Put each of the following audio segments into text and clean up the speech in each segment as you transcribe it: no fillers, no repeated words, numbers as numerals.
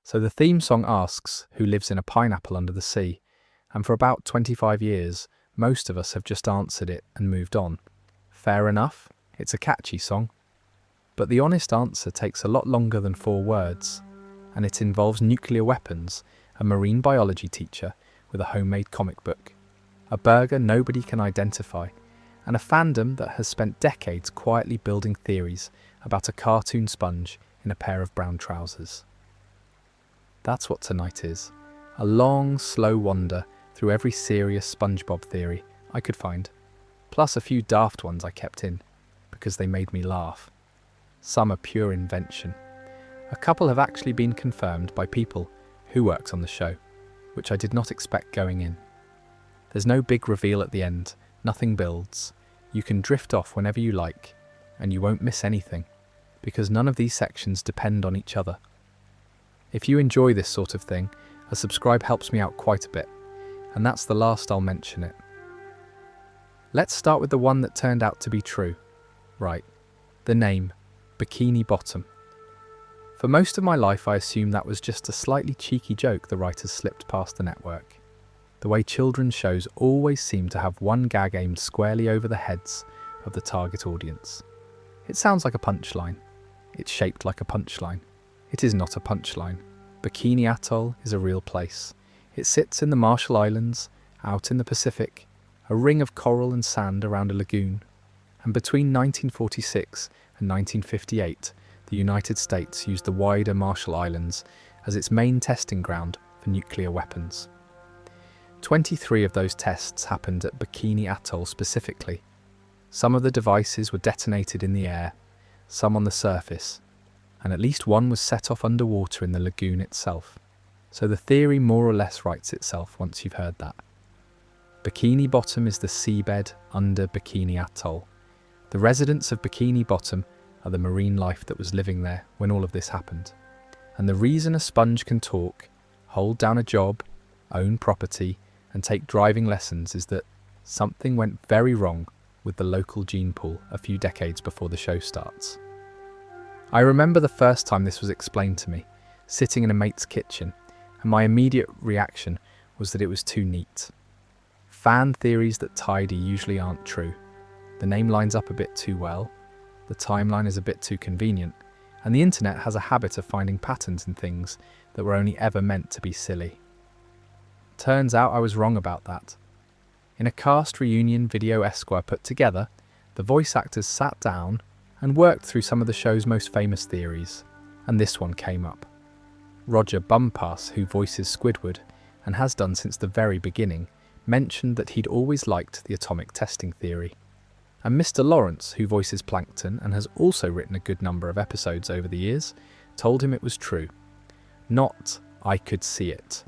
So the theme song asks who lives in a pineapple under the sea, and for about 25 years, most of us have just answered it and moved on. Fair enough, it's a catchy song. But the honest answer takes a lot longer than 4 words, and it involves nuclear weapons, a marine biology teacher with a homemade comic book, a burger nobody can identify, and a fandom that has spent decades quietly building theories about a cartoon sponge in a pair of brown trousers. That's what tonight is, a long, slow wander through every serious SpongeBob theory I could find, plus a few daft ones I kept in, because they made me laugh. Some are pure invention. A couple have actually been confirmed by people who worked on the show, which I did not expect going in. There's no big reveal at the end, nothing builds. You can drift off whenever you like, and you won't miss anything, because none of these sections depend on each other. If you enjoy this sort of thing, a subscribe helps me out quite a bit, and that's the last I'll mention it. Let's start with the one that turned out to be true. Right, the name, Bikini Bottom. For most of my life I assumed that was just a slightly cheeky joke the writers slipped past the network. The way children's shows always seem to have one gag aimed squarely over the heads of the target audience. It sounds like a punchline. It's shaped like a punchline. It is not a punchline. Bikini Atoll is a real place. It sits in the Marshall Islands, out in the Pacific, a ring of coral and sand around a lagoon. And between 1946 and 1958, the United States used the wider Marshall Islands as its main testing ground for nuclear weapons. 23 of those tests happened at Bikini Atoll specifically. Some of the devices were detonated in the air, some on the surface, and at least one was set off underwater in the lagoon itself. So the theory more or less writes itself once you've heard that. Bikini Bottom is the seabed under Bikini Atoll. The residents of Bikini Bottom are the marine life that was living there when all of this happened. And the reason a sponge can talk, hold down a job, own property, and take driving lessons is that something went very wrong with the local gene pool a few decades before the show starts. I remember the first time this was explained to me, sitting in a mate's kitchen, and my immediate reaction was that it was too neat. Fan theories that tidy usually aren't true. The name lines up a bit too well, the timeline is a bit too convenient, and the internet has a habit of finding patterns in things that were only ever meant to be silly. Turns out I was wrong about that. In a cast reunion video Esquire put together, the voice actors sat down and worked through some of the show's most famous theories, and this one came up. Roger Bumpass, who voices Squidward, and has done since the very beginning, mentioned that he'd always liked the atomic testing theory. And Mr. Lawrence, who voices Plankton and has also written a good number of episodes over the years, told him it was true. Not, I could see it.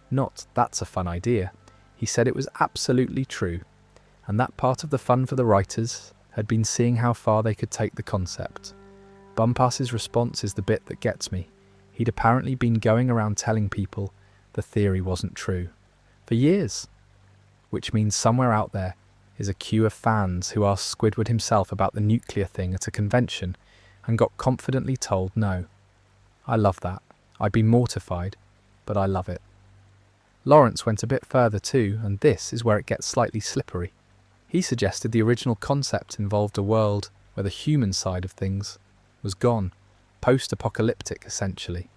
Not, that's a fun idea. He said it was absolutely true, and that part of the fun for the writers had been seeing how far they could take the concept. Bumpass's response is the bit that gets me. He'd apparently been going around telling people the theory wasn't true for years, which means somewhere out there is a queue of fans who asked Squidward himself about the nuclear thing at a convention and got confidently told no. I love that. I'd be mortified, but I love it. Lawrence went a bit further too, and this is where it gets slightly slippery. He suggested the original concept involved a world where the human side of things was gone, post-apocalyptic essentially.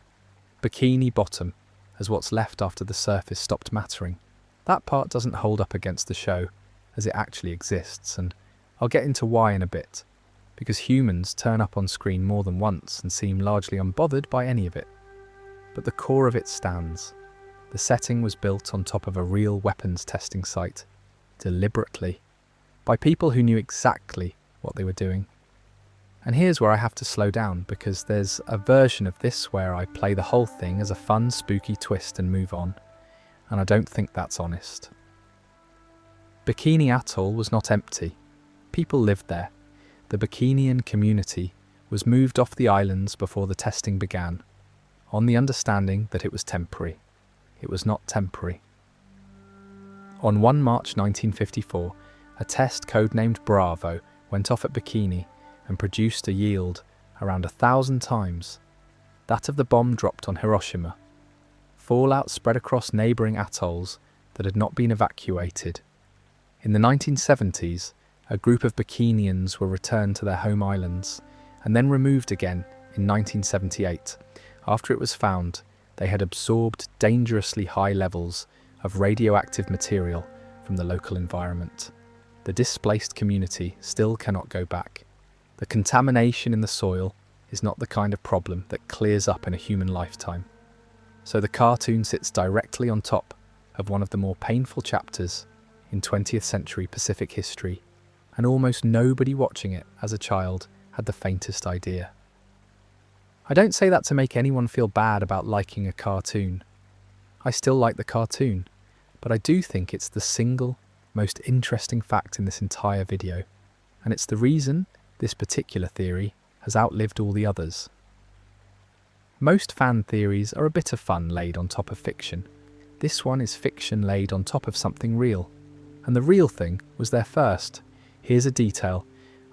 Bikini Bottom, as what's left after the surface stopped mattering. That part doesn't hold up against the show, as it actually exists, and I'll get into why in a bit, because humans turn up on screen more than once and seem largely unbothered by any of it. But the core of it stands. The setting was built on top of a real weapons testing site, deliberately, by people who knew exactly what they were doing. And here's where I have to slow down, because there's a version of this where I play the whole thing as a fun, spooky twist and move on, and I don't think that's honest. Bikini Atoll was not empty. People lived there. The Bikinian community was moved off the islands before the testing began, on the understanding that it was temporary. It was not temporary. On 1 March 1954, a test codenamed Bravo went off at Bikini and produced a yield around 1,000 times that of the bomb dropped on Hiroshima fallout spread across neighbouring atolls that had not been evacuated. In the 1970s, a group of Bikinians were returned to their home islands and then removed again in 1978 after it was found they had absorbed dangerously high levels of radioactive material from the local environment. The displaced community still cannot go back. The contamination in the soil is not the kind of problem that clears up in a human lifetime. So the cartoon sits directly on top of one of the more painful chapters in 20th century Pacific history, and almost nobody watching it as a child had the faintest idea. I don't say that to make anyone feel bad about liking a cartoon. I still like the cartoon, but I do think it's the single most interesting fact in this entire video, and it's the reason this particular theory has outlived all the others. Most fan theories are a bit of fun laid on top of fiction. This one is fiction laid on top of something real, and the real thing was there first. Here's a detail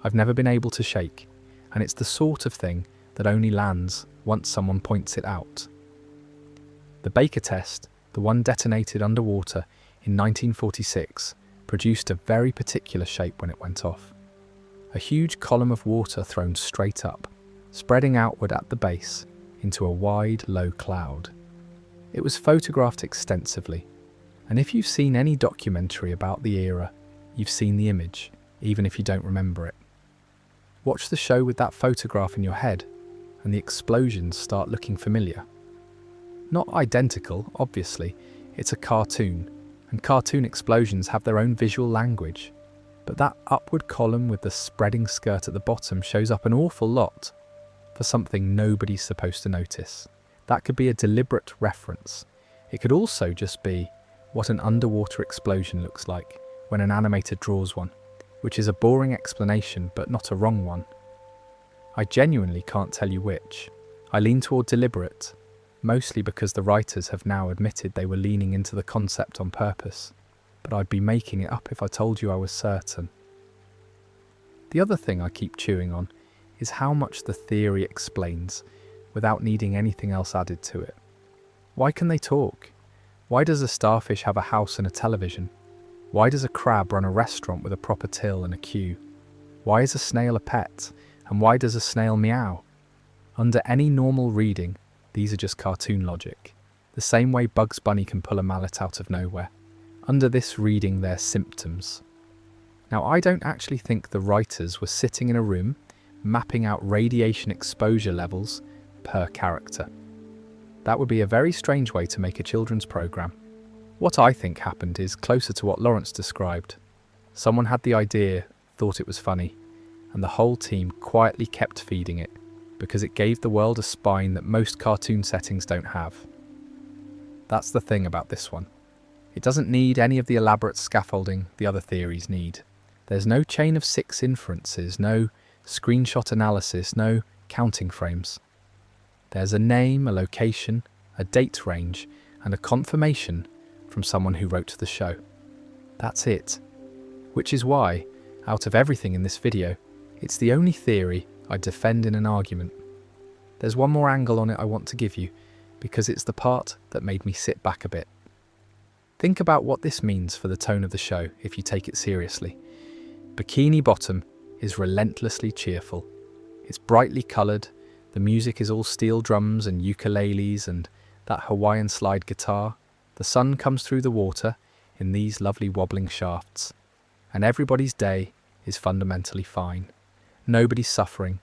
I've never been able to shake, and it's the sort of thing that only lands once someone points it out. The Baker test, the one detonated underwater in 1946, produced a very particular shape when it went off. A huge column of water thrown straight up, spreading outward at the base into a wide, low cloud. It was photographed extensively, and if you've seen any documentary about the era, you've seen the image, even if you don't remember it. Watch the show with that photograph in your head, and the explosions start looking familiar. Not identical, obviously, it's a cartoon, and cartoon explosions have their own visual language, but that upward column with the spreading skirt at the bottom shows up an awful lot for something nobody's supposed to notice. That could be a deliberate reference. It could also just be what an underwater explosion looks like when an animator draws one, which is a boring explanation but not a wrong one. I genuinely can't tell you which. I lean toward deliberate, mostly because the writers have now admitted they were leaning into the concept on purpose, but I'd be making it up if I told you I was certain. The other thing I keep chewing on is how much the theory explains without needing anything else added to it. Why can they talk? Why does a starfish have a house and a television? Why does a crab run a restaurant with a proper till and a queue? Why is a snail a pet? And why does a snail meow? Under any normal reading, these are just cartoon logic. The same way Bugs Bunny can pull a mallet out of nowhere. Under this reading, they're symptoms. Now, I don't actually think the writers were sitting in a room mapping out radiation exposure levels per character. That would be a very strange way to make a children's program. What I think happened is closer to what Lawrence described. Someone had the idea, thought it was funny, and the whole team quietly kept feeding it because it gave the world a spine that most cartoon settings don't have. That's the thing about this one. It doesn't need any of the elaborate scaffolding the other theories need. There's no chain of 6 inferences, no screenshot analysis, no counting frames. There's a name, a location, a date range, and a confirmation from someone who wrote the show. That's it. Which is why, out of everything in this video, it's the only theory I defend in an argument. There's one more angle on it I want to give you, because it's the part that made me sit back a bit. Think about what this means for the tone of the show if you take it seriously. Bikini Bottom is relentlessly cheerful. It's brightly coloured, the music is all steel drums and ukuleles and that Hawaiian slide guitar. The sun comes through the water in these lovely wobbling shafts, and everybody's day is fundamentally fine. Nobody's suffering,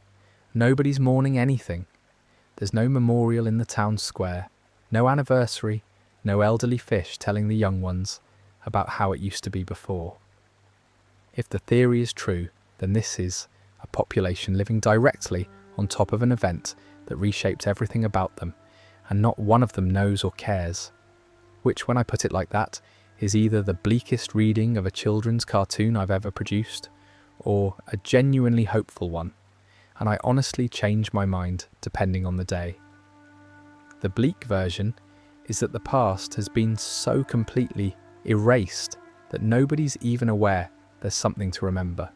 nobody's mourning anything. There's no memorial in the town square, no anniversary, no elderly fish telling the young ones about how it used to be before. If the theory is true, then this is a population living directly on top of an event that reshaped everything about them, and not one of them knows or cares. Which, when I put it like that, is either the bleakest reading of a children's cartoon I've ever produced, or a genuinely hopeful one, and I honestly change my mind depending on the day. The bleak version is that the past has been so completely erased that nobody's even aware there's something to remember.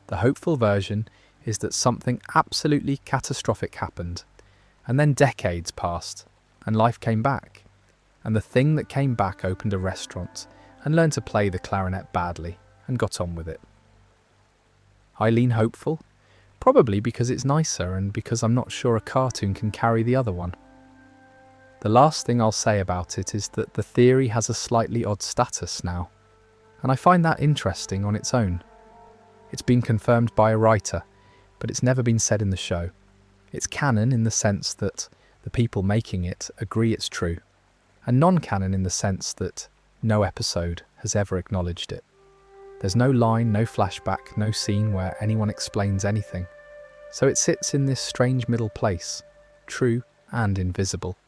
The hopeful version is that something absolutely catastrophic happened, and then decades passed, and life came back. and the thing that came back opened a restaurant and learned to play the clarinet badly and got on with it. I lean hopeful, probably because it's nicer and because I'm not sure a cartoon can carry the other one. The last thing I'll say about it is that the theory has a slightly odd status now, and I find that interesting on its own. It's been confirmed by a writer, but it's never been said in the show. It's canon in the sense that the people making it agree it's true, and non-canon in the sense that no episode has ever acknowledged it. There's no line, no flashback, no scene where anyone explains anything. So it sits in this strange middle place, true and invisible.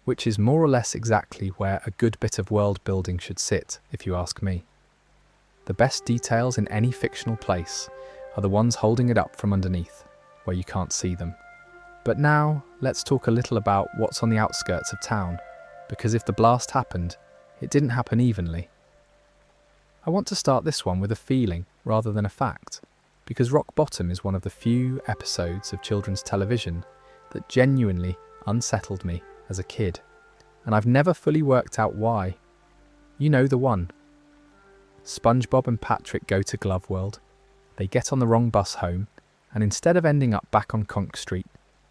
Which is more or less exactly where a good bit of world building should sit, if you ask me. The best details in any fictional place are the ones holding it up from underneath, where you can't see them. But now, let's talk a little about what's on the outskirts of town, because if the blast happened, it didn't happen evenly. I want to start this one with a feeling rather than a fact, because Rock Bottom is one of the few episodes of children's television that genuinely unsettled me as a kid, and I've never fully worked out why. You know the one. SpongeBob and Patrick go to Glove World, they get on the wrong bus home, and instead of ending up back on Conch Street,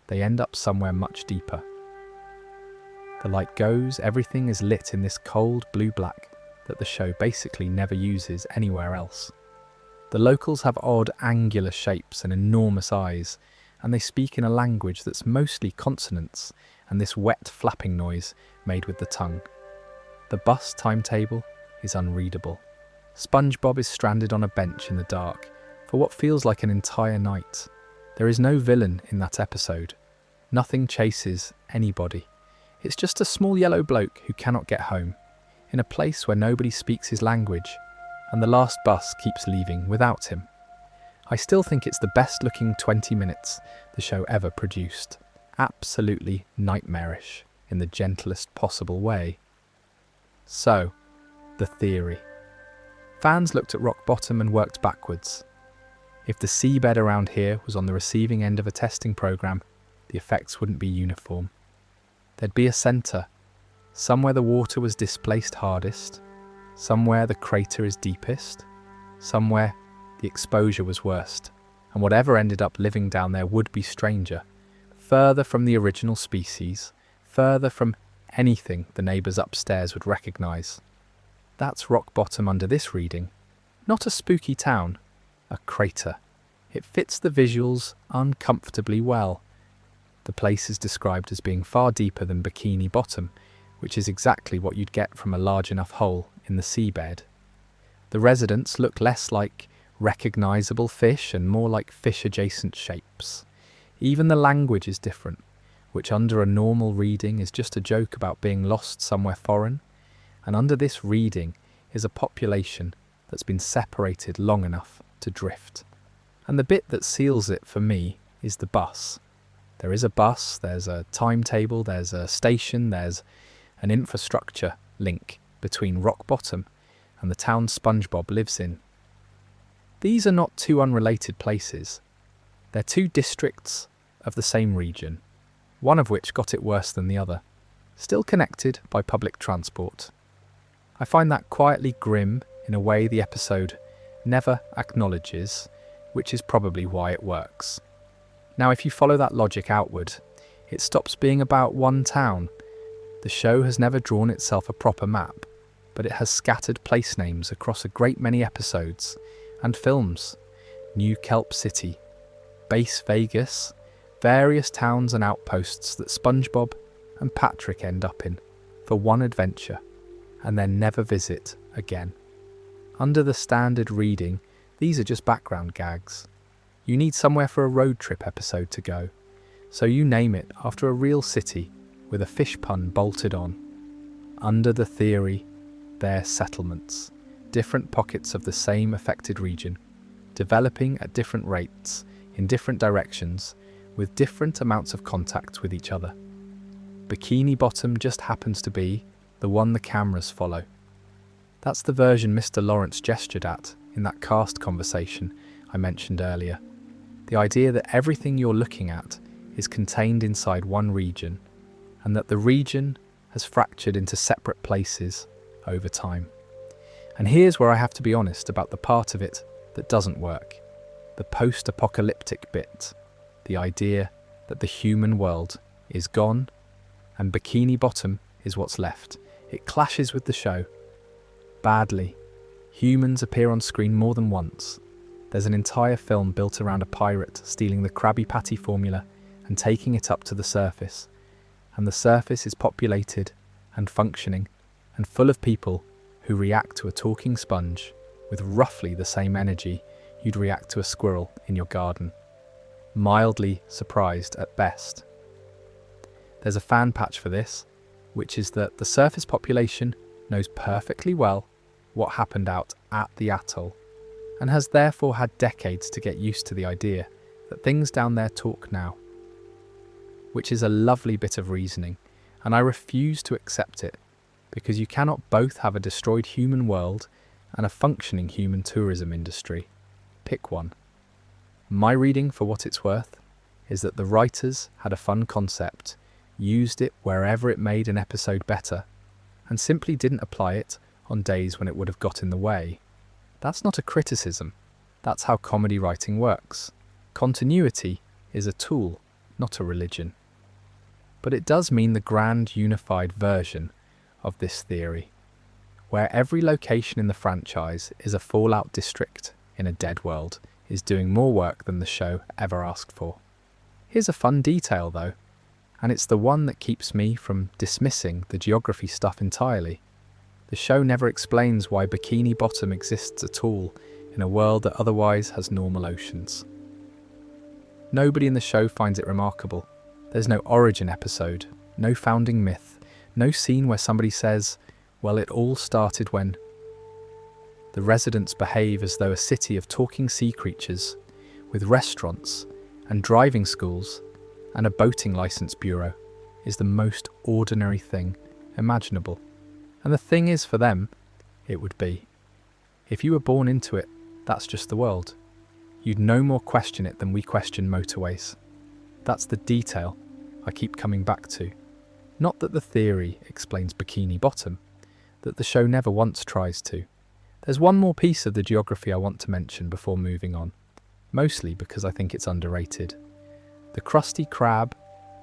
they end up somewhere much deeper. The light goes, everything is lit in this cold blue-black that the show basically never uses anywhere else. The locals have odd angular shapes and enormous eyes, and they speak in a language that's mostly consonants and this wet flapping noise made with the tongue. The bus timetable is unreadable. SpongeBob is stranded on a bench in the dark for what feels like an entire night. There is no villain in that episode. Nothing chases anybody. It's just a small yellow bloke who cannot get home, in a place where nobody speaks his language, and the last bus keeps leaving without him. I still think it's the best looking 20 minutes the show ever produced. Absolutely nightmarish in the gentlest possible way. So, the theory. Fans looked at Rock Bottom and worked backwards. If the seabed around here was on the receiving end of a testing program, the effects wouldn't be uniform. There'd be a centre, somewhere the water was displaced hardest, somewhere the crater is deepest, somewhere the exposure was worst, and whatever ended up living down there would be stranger, further from the original species, further from anything the neighbours upstairs would recognise. That's Rock Bottom under this reading. Not a spooky town, a crater. It fits the visuals uncomfortably well. The place is described as being far deeper than Bikini Bottom, which is exactly what you'd get from a large enough hole in the seabed. The residents look less like recognisable fish and more like fish-adjacent shapes. Even the language is different, which under a normal reading is just a joke about being lost somewhere foreign, and under this reading is a population that's been separated long enough to drift. And the bit that seals it for me is the bus. There is a bus, there's a timetable, there's a station, there's an infrastructure link between Rock Bottom and the town SpongeBob lives in. These are not two unrelated places. They're two districts of the same region, one of which got it worse than the other, still connected by public transport. I find that quietly grim in a way the episode never acknowledges, which is probably why it works. Now, if you follow that logic outward, it stops being about one town. The show has never drawn itself a proper map, but it has scattered place names across a great many episodes and films. New Kelp City, Base Vegas, various towns and outposts that SpongeBob and Patrick end up in for one adventure and then never visit again. Under the standard reading, these are just background gags. You need somewhere for a road trip episode to go, so you name it after a real city with a fish pun bolted on. Under the theory, they're settlements, different pockets of the same affected region, developing at different rates, in different directions, with different amounts of contact with each other. Bikini Bottom just happens to be the one the cameras follow. That's the version Mr. Lawrence gestured at in that cast conversation I mentioned earlier. The idea that everything you're looking at is contained inside one region, and that the region has fractured into separate places over time. And here's where I have to be honest about the part of it that doesn't work. The post-apocalyptic bit. The idea that the human world is gone and Bikini Bottom is what's left. It clashes with the show. Badly. Humans appear on screen more than once. There's an entire film built around a pirate stealing the Krabby Patty formula and taking it up to the surface. And the surface is populated and functioning and full of people who react to a talking sponge with roughly the same energy you'd react to a squirrel in your garden. Mildly surprised at best. There's a fan patch for this, which is that the surface population knows perfectly well what happened out at the atoll, and has therefore had decades to get used to the idea that things down there talk now. Which is a lovely bit of reasoning, and I refuse to accept it, because you cannot both have a destroyed human world and a functioning human tourism industry. Pick one. My reading, for what it's worth, is that the writers had a fun concept, used it wherever it made an episode better, and simply didn't apply it on days when it would have got in the way. That's not a criticism. That's how comedy writing works. Continuity is a tool, not a religion. But it does mean the grand unified version of this theory, where every location in the franchise is a fallout district in a dead world, is doing more work than the show ever asked for. Here's a fun detail though, and it's the one that keeps me from dismissing the geography stuff entirely. The show never explains why Bikini Bottom exists at all in a world that otherwise has normal oceans. Nobody in the show finds it remarkable. There's no origin episode, no founding myth, no scene where somebody says, well, it all started when. The residents behave as though a city of talking sea creatures, with restaurants and driving schools and a boating license bureau, is the most ordinary thing imaginable. And the thing is, for them, it would be. If you were born into it, that's just the world. You'd no more question it than we question motorways. That's the detail I keep coming back to. Not that the theory explains Bikini Bottom, that the show never once tries to. There's one more piece of the geography I want to mention before moving on, mostly because I think it's underrated. The Krusty Krab,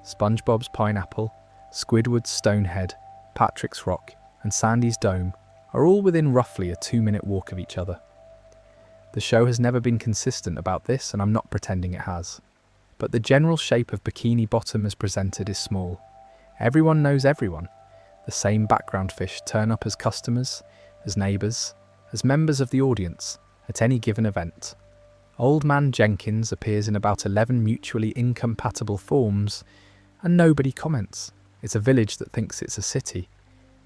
SpongeBob's Pineapple, Squidward's Stonehead, Patrick's Rock, and Sandy's Dome are all within roughly a 2-minute walk of each other. The show has never been consistent about this, and I'm not pretending it has. But the general shape of Bikini Bottom as presented is small. Everyone knows everyone. The same background fish turn up as customers, as neighbours, as members of the audience at any given event. Old Man Jenkins appears in about 11 mutually incompatible forms, and nobody comments. It's a village that thinks it's a city,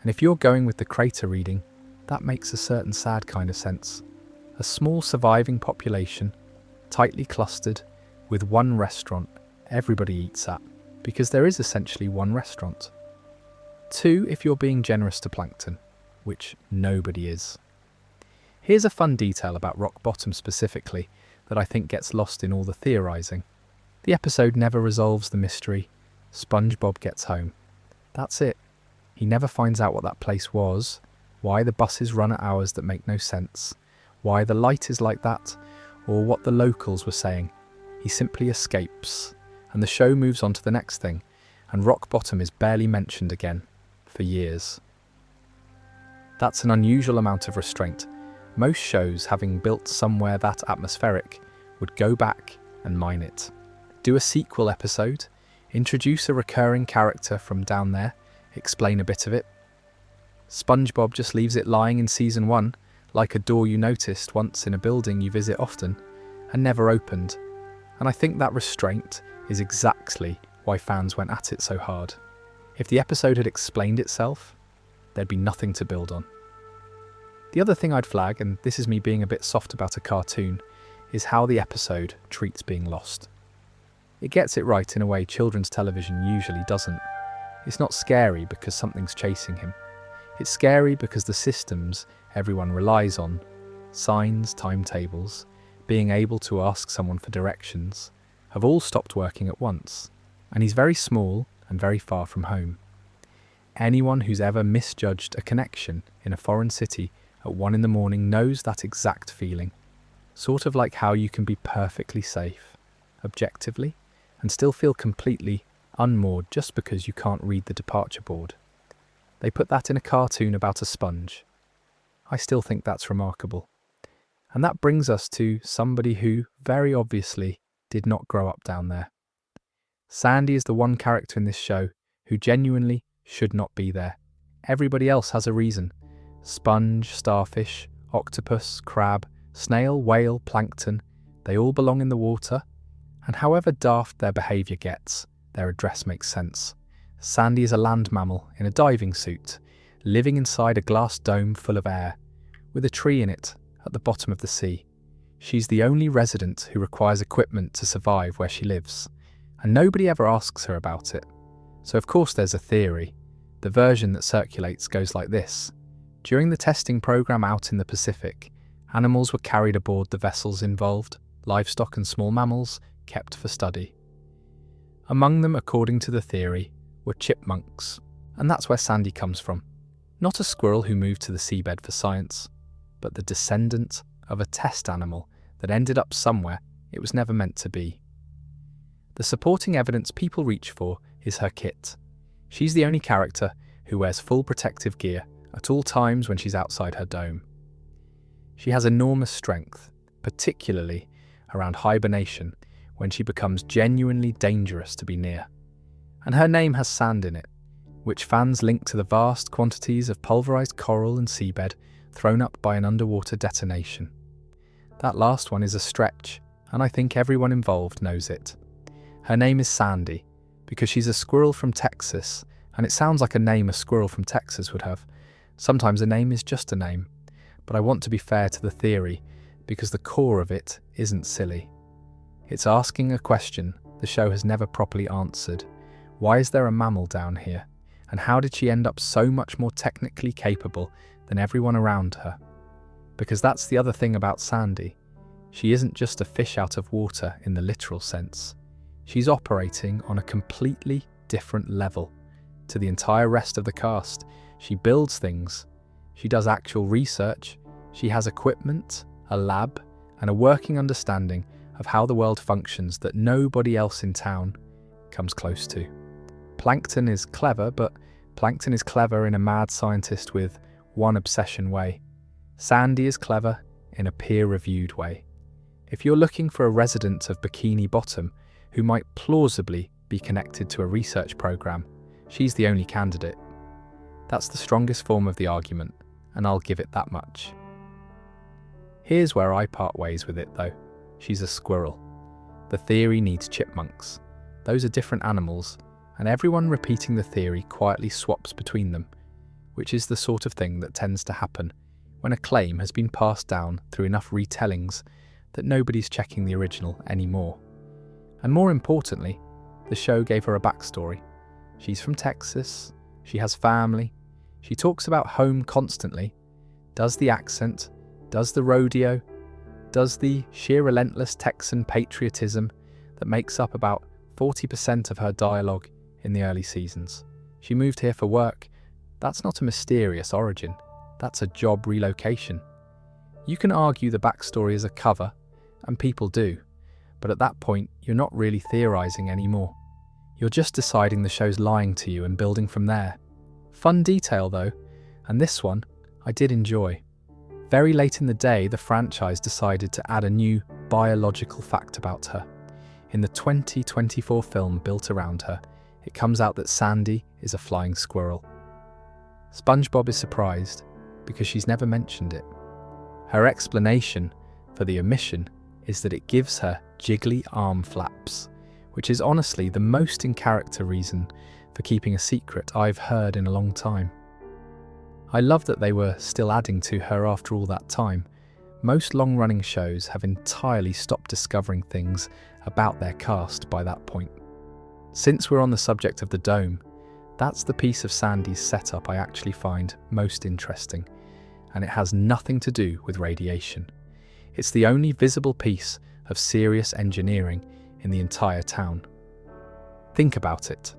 and if you're going with the crater reading, that makes a certain sad kind of sense. A small surviving population, tightly clustered, with one restaurant everybody eats at, because there is essentially one restaurant. 2, if you're being generous to plankton, which nobody is. Here's a fun detail about Rock Bottom specifically that I think gets lost in all the theorising. The episode never resolves the mystery. SpongeBob gets home. That's it. He never finds out what that place was, why the buses run at hours that make no sense, why the light is like that, or what the locals were saying. He simply escapes, and the show moves on to the next thing, and Rock Bottom is barely mentioned again, for years. That's an unusual amount of restraint. Most shows, having built somewhere that atmospheric, would go back and mine it. Do a sequel episode, introduce a recurring character from down there, explain a bit of it. SpongeBob just leaves it lying in season 1, like a door you noticed once in a building you visit often, and never opened. And I think that restraint is exactly why fans went at it so hard. If the episode had explained itself, there'd be nothing to build on. The other thing I'd flag, and this is me being a bit soft about a cartoon, is how the episode treats being lost. It gets it right in a way children's television usually doesn't. It's not scary because something's chasing him. It's scary because the systems everyone relies on, signs, timetables, being able to ask someone for directions, have all stopped working at once, and he's very small and very far from home. Anyone who's ever misjudged a connection in a foreign city at 1 in the morning knows that exact feeling. Sort of like how you can be perfectly safe, objectively, and still feel completely unmoored just because you can't read the departure board. They put that in a cartoon about a sponge. I still think that's remarkable. And that brings us to somebody who, very obviously, did not grow up down there. Sandy is the one character in this show who genuinely should not be there. Everybody else has a reason. Sponge, starfish, octopus, crab, snail, whale, plankton, they all belong in the water, and however daft their behaviour gets, their address makes sense. Sandy is a land mammal in a diving suit, living inside a glass dome full of air, with a tree in it at the bottom of the sea. She's the only resident who requires equipment to survive where she lives, and nobody ever asks her about it. So of course there's a theory. The version that circulates goes like this. During the testing program out in the Pacific, animals were carried aboard the vessels involved, livestock and small mammals kept for study. Among them, according to the theory, were chipmunks, and that's where Sandy comes from. Not a squirrel who moved to the seabed for science, but the descendant of a test animal that ended up somewhere it was never meant to be. The supporting evidence people reach for is her kit. She's the only character who wears full protective gear at all times when she's outside her dome. She has enormous strength, particularly around hibernation, when she becomes genuinely dangerous to be near. And her name has sand in it, which fans link to the vast quantities of pulverized coral and seabed thrown up by an underwater detonation. That last one is a stretch, and I think everyone involved knows it. Her name is Sandy, because she's a squirrel from Texas, and it sounds like a name a squirrel from Texas would have. Sometimes a name is just a name, but I want to be fair to the theory, because the core of it isn't silly. It's asking a question the show has never properly answered. Why is there a mammal down here? And how did she end up so much more technically capable than everyone around her? Because that's the other thing about Sandy. She isn't just a fish out of water in the literal sense. She's operating on a completely different level to the entire rest of the cast. She builds things. She does actual research. She has equipment, a lab, and a working understanding of how the world functions that nobody else in town comes close to. Plankton is clever, but Plankton is clever in a mad scientist with one obsession way. Sandy is clever in a peer-reviewed way. If you're looking for a resident of Bikini Bottom who might plausibly be connected to a research program, she's the only candidate. That's the strongest form of the argument, and I'll give it that much. Here's where I part ways with it though. She's a squirrel. The theory needs chipmunks. Those are different animals, and everyone repeating the theory quietly swaps between them, which is the sort of thing that tends to happen when a claim has been passed down through enough retellings that nobody's checking the original anymore. And more importantly, the show gave her a backstory. She's from Texas, she has family, she talks about home constantly, does the accent, does the rodeo, does the sheer relentless Texan patriotism that makes up about 40% of her dialogue in the early seasons. She moved here for work. That's not a mysterious origin, that's a job relocation. You can argue the backstory is a cover, and people do, but at that point you're not really theorising anymore. You're just deciding the show's lying to you and building from there. Fun detail though, and this one I did enjoy. Very late in the day, the franchise decided to add a new biological fact about her. In the 2024 film built around her, it comes out that Sandy is a flying squirrel. SpongeBob is surprised because she's never mentioned it. Her explanation for the omission is that it gives her jiggly arm flaps, which is honestly the most in-character reason for keeping a secret I've heard in a long time. I love that they were still adding to her after all that time. Most long-running shows have entirely stopped discovering things about their cast by that point. Since we're on the subject of the dome, that's the piece of Sandy's setup I actually find most interesting, and it has nothing to do with radiation. It's the only visible piece of serious engineering in the entire town. Think about it.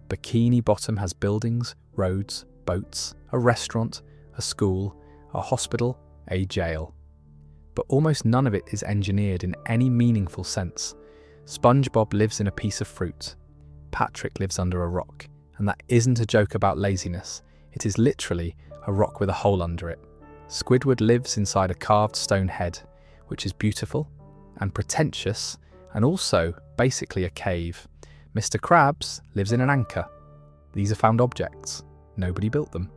Bikini Bottom has buildings roads, boats, a restaurant, a school, a hospital, a jail. But almost none of it is engineered in any meaningful sense. SpongeBob lives in a piece of fruit. Patrick lives under a rock. And that isn't a joke about laziness. It is literally a rock with a hole under it. Squidward lives inside a carved stone head, which is beautiful and pretentious and also basically a cave. Mr. Krabs lives in an anchor. These are found objects. Nobody built them.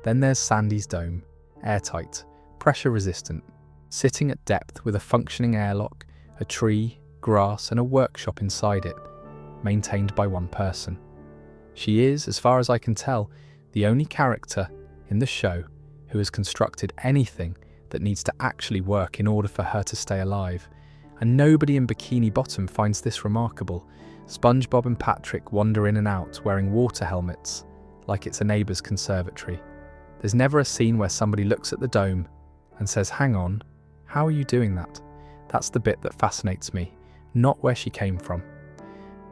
Then there's Sandy's dome, airtight, pressure resistant, sitting at depth with a functioning airlock, a tree, grass and a workshop inside it, maintained by one person. She is, as far as I can tell, the only character in the show who has constructed anything that needs to actually work in order for her to stay alive. And nobody in Bikini Bottom finds this remarkable. SpongeBob and Patrick wander in and out wearing water helmets, like it's a neighbour's conservatory. There's never a scene where somebody looks at the dome and says, "Hang on, how are you doing that?" That's the bit that fascinates me, not where she came from.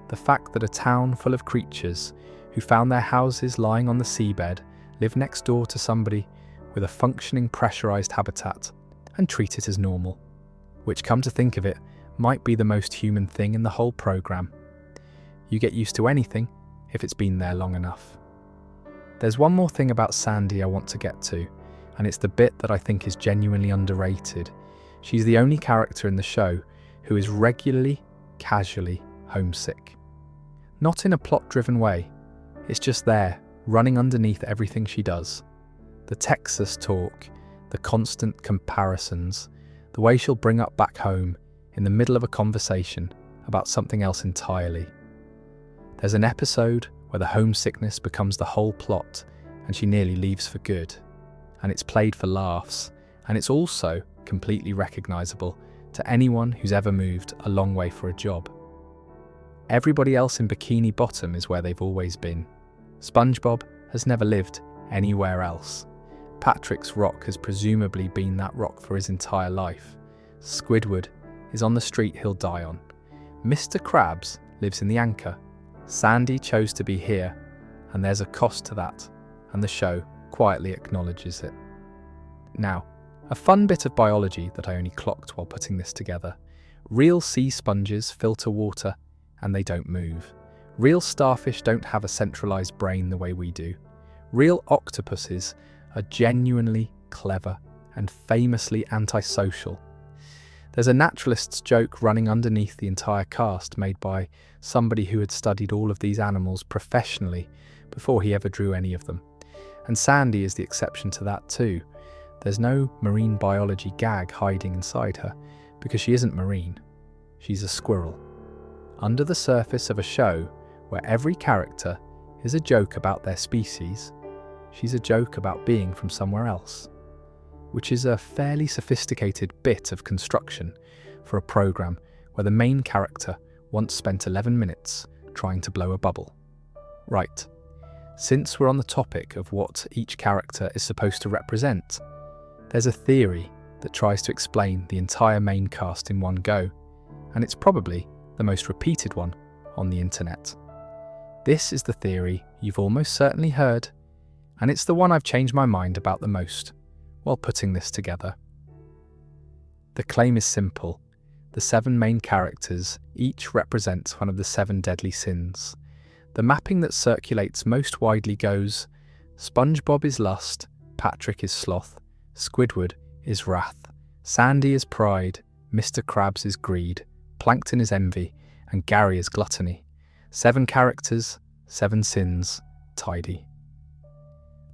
The fact that a town full of creatures who found their houses lying on the seabed live next door to somebody with a functioning pressurized habitat and treat it as normal, which, come to think of it, might be the most human thing in the whole program. You get used to anything if it's been there long enough. There's one more thing about Sandy I want to get to, and it's the bit that I think is genuinely underrated. She's the only character in the show who is regularly, casually homesick. Not in a plot-driven way. It's just there, running underneath everything she does. The Texas talk, the constant comparisons, the way she'll bring up back home in the middle of a conversation about something else entirely. There's an episode where the homesickness becomes the whole plot and she nearly leaves for good. And it's played for laughs, and it's also completely recognisable to anyone who's ever moved a long way for a job. Everybody else in Bikini Bottom is where they've always been. SpongeBob has never lived anywhere else. Patrick's rock has presumably been that rock for his entire life. Squidward is on the street he'll die on. Mr. Krabs lives in the anchor. Sandy chose to be here, and there's a cost to that, and the show quietly acknowledges it. Now, a fun bit of biology that I only clocked while putting this together. Real sea sponges filter water, and they don't move. Real starfish don't have a centralized brain the way we do. Real octopuses are genuinely clever and famously antisocial. There's a naturalist's joke running underneath the entire cast made by somebody who had studied all of these animals professionally before he ever drew any of them. And Sandy is the exception to that too. There's no marine biology gag hiding inside her because she isn't marine. She's a squirrel. Under the surface of a show where every character is a joke about their species, she's a joke about being from somewhere else, which is a fairly sophisticated bit of construction for a program where the main character once spent 11 minutes trying to blow a bubble. Right, since we're on the topic of what each character is supposed to represent, there's a theory that tries to explain the entire main cast in one go, and it's probably the most repeated one on the internet. This is the theory you've almost certainly heard, and it's the one I've changed my mind about the most while putting this together. The claim is simple. The 7 main characters each represent one of the 7 deadly sins. The mapping that circulates most widely goes: SpongeBob is lust, Patrick is sloth, Squidward is wrath, Sandy is pride, Mr. Krabs is greed, Plankton is envy, and Gary is gluttony. 7 characters, 7 sins, tidy.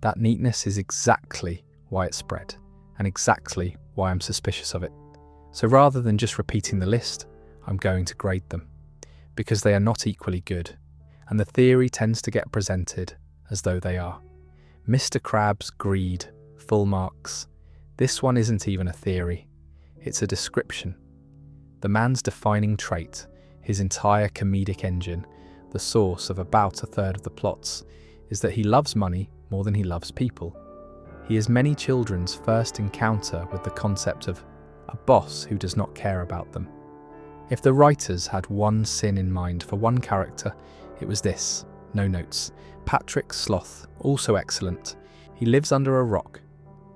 That neatness is exactly why it spread, and exactly why I'm suspicious of it. So rather than just repeating the list, I'm going to grade them, because they are not equally good, and the theory tends to get presented as though they are. Mr. Krabs' greed, full marks. This one isn't even a theory, it's a description. The man's defining trait, his entire comedic engine, the source of about a third of the plots, is that he loves money more than he loves people. He is many children's first encounter with the concept of a boss who does not care about them. If the writers had one sin in mind for one character, it was this: no notes. Patrick Sloth, also excellent. He lives under a rock,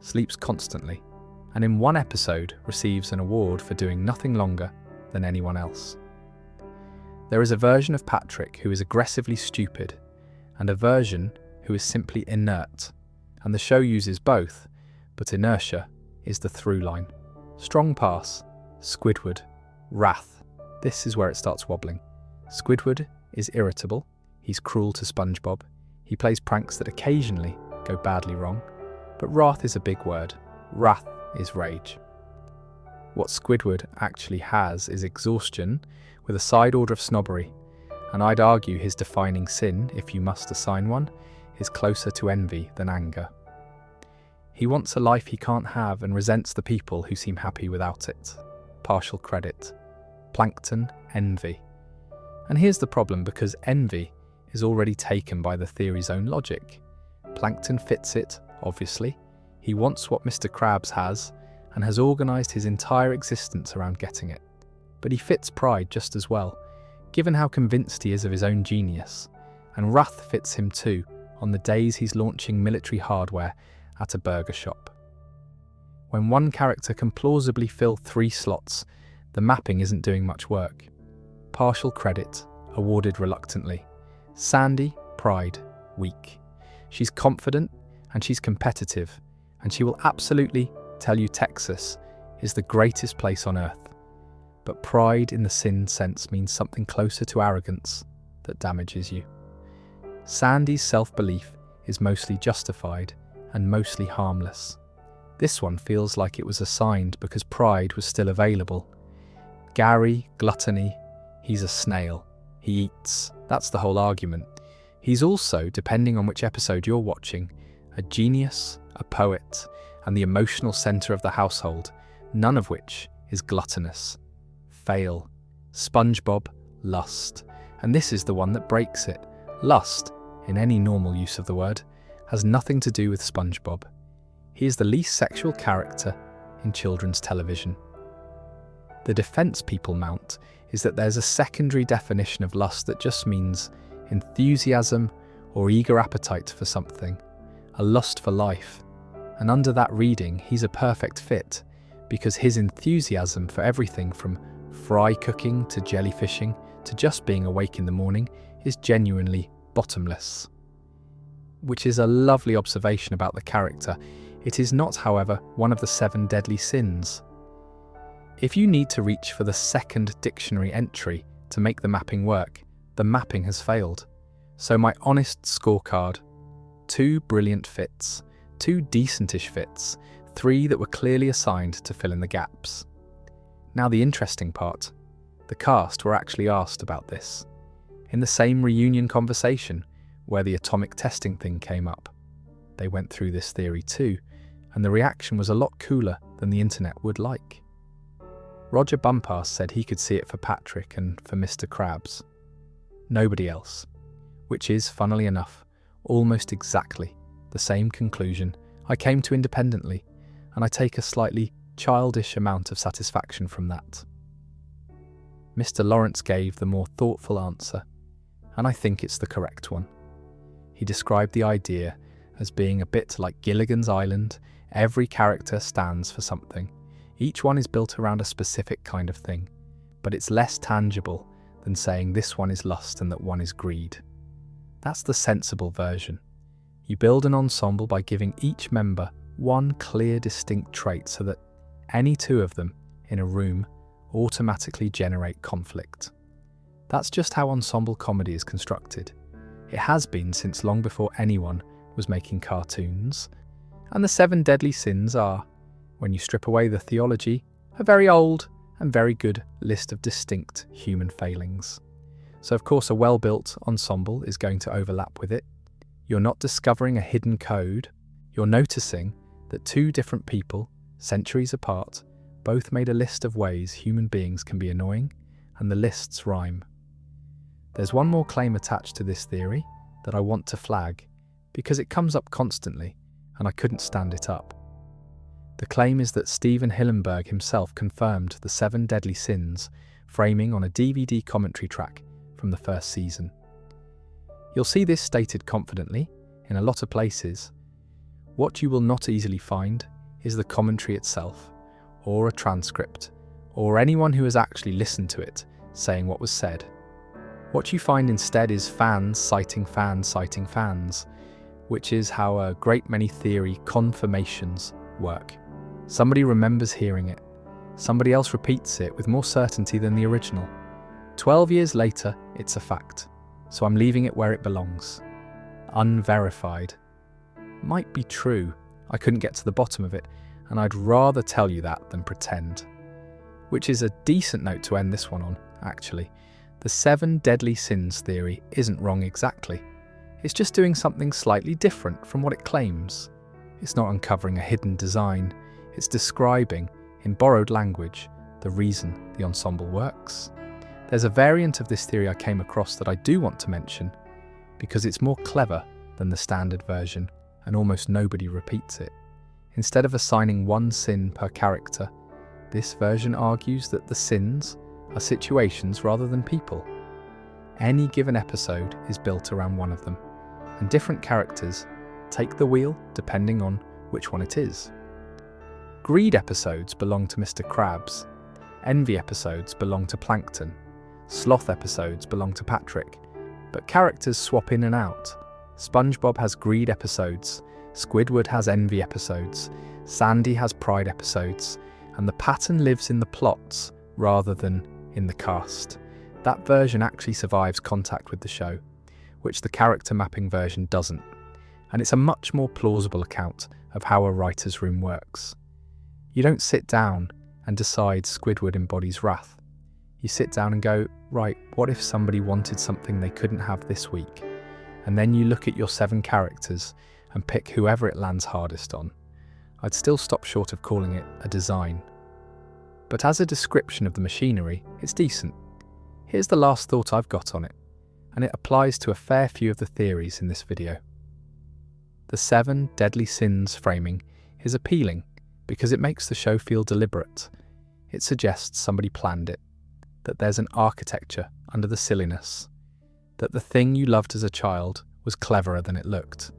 sleeps constantly, and in one episode receives an award for doing nothing longer than anyone else. There is a version of Patrick who is aggressively stupid, and a version who is simply inert, and the show uses both, but inertia is the through line. Strong pass, Squidward, wrath. This is where it starts wobbling. Squidward is irritable, he's cruel to SpongeBob, he plays pranks that occasionally go badly wrong, but wrath is a big word. Wrath is rage. What Squidward actually has is exhaustion with a side order of snobbery, and I'd argue his defining sin, if you must assign one, is closer to envy than anger. He wants a life he can't have and resents the people who seem happy without it. Partial credit. Plankton, envy. And here's the problem, because envy is already taken by the theory's own logic. Plankton fits it, obviously. He wants what Mr. Krabs has, and has organised his entire existence around getting it. But he fits pride just as well, given how convinced he is of his own genius. And wrath fits him too, on the days he's launching military hardware at a burger shop. When one character can plausibly fill 3 slots, the mapping isn't doing much work. Partial credit, awarded reluctantly. Sandy, pride, weak. She's confident and she's competitive, and she will absolutely tell you Texas is the greatest place on earth. But pride in the sin sense means something closer to arrogance that damages you. Sandy's self-belief is mostly justified and mostly harmless. This one feels like it was assigned because pride was still available. Gary, gluttony, he's a snail. He eats. That's the whole argument. He's also, depending on which episode you're watching, a genius, a poet, and the emotional centre of the household, none of which is gluttonous. Fail. SpongeBob, lust. And this is the one that breaks it. Lust, in any normal use of the word, has nothing to do with SpongeBob. He is the least sexual character in children's television. The defence people mount is that there's a secondary definition of lust that just means enthusiasm or eager appetite for something, a lust for life. And under that reading, he's a perfect fit, because his enthusiasm for everything from fry cooking to jellyfishing to just being awake in the morning is genuinely bottomless. Which is a lovely observation about the character. It is not, however, one of the 7 deadly sins. If you need to reach for the second dictionary entry to make the mapping work, the mapping has failed. So my honest scorecard: 2 brilliant fits, 2 decentish fits, 3 that were clearly assigned to fill in the gaps. Now the interesting part, the cast were actually asked about this, in the same reunion conversation where the atomic testing thing came up. They went through this theory too, and the reaction was a lot cooler than the internet would like. Roger Bumpass said he could see it for Patrick and for Mr. Krabs. Nobody else. Which is, funnily enough, almost exactly the same conclusion I came to independently, and I take a slightly childish amount of satisfaction from that. Mr. Lawrence gave the more thoughtful answer, and I think it's the correct one. He described the idea as being a bit like Gilligan's Island. Every character stands for something. Each one is built around a specific kind of thing, but it's less tangible than saying this one is lust and that one is greed. That's the sensible version. You build an ensemble by giving each member one clear, distinct trait so that any 2 of them in a room automatically generate conflict. That's just how ensemble comedy is constructed. It has been since long before anyone was making cartoons. And the 7 deadly sins are, when you strip away the theology, a very old and very good list of distinct human failings. So of course a well-built ensemble is going to overlap with it. You're not discovering a hidden code. You're noticing that 2 different people, centuries apart, both made a list of ways human beings can be annoying, and the lists rhyme. There's one more claim attached to this theory that I want to flag, because it comes up constantly, and I couldn't stand it up. The claim is that Steven Hillenburg himself confirmed the 7 deadly sins, framing on a DVD commentary track from the first season. You'll see this stated confidently in a lot of places. What you will not easily find is the commentary itself, or a transcript, or anyone who has actually listened to it saying what was said. What you find instead is fans citing fans, which is how a great many theory confirmations work. Somebody remembers hearing it. Somebody else repeats it with more certainty than the original. 12 years later, it's a fact. So I'm leaving it where it belongs. Unverified. Might be true. I couldn't get to the bottom of it, and I'd rather tell you that than pretend. Which is a decent note to end this one on, actually. The 7 deadly sins theory isn't wrong exactly. It's just doing something slightly different from what it claims. It's not uncovering a hidden design. It's describing, in borrowed language, the reason the ensemble works. There's a variant of this theory I came across that I do want to mention, because it's more clever than the standard version, and almost nobody repeats it. Instead of assigning 1 sin per character, this version argues that the sins are situations rather than people. Any given episode is built around one of them, and different characters take the wheel depending on which one it is. Greed episodes belong to Mr. Krabs, envy episodes belong to Plankton, sloth episodes belong to Patrick, but characters swap in and out. SpongeBob has greed episodes, Squidward has envy episodes, Sandy has pride episodes, and the pattern lives in the plots rather than in the cast. That version actually survives contact with the show, which the character mapping version doesn't, and it's a much more plausible account of how a writer's room works. You don't sit down and decide Squidward embodies wrath. You sit down and go, right, what if somebody wanted something they couldn't have this week? And then you look at your 7 characters and pick whoever it lands hardest on. I'd still stop short of calling it a design. But as a description of the machinery, it's decent. Here's the last thought I've got on it, and it applies to a fair few of the theories in this video. The 7 deadly sins framing is appealing because it makes the show feel deliberate. It suggests somebody planned it, that there's an architecture under the silliness, that the thing you loved as a child was cleverer than it looked.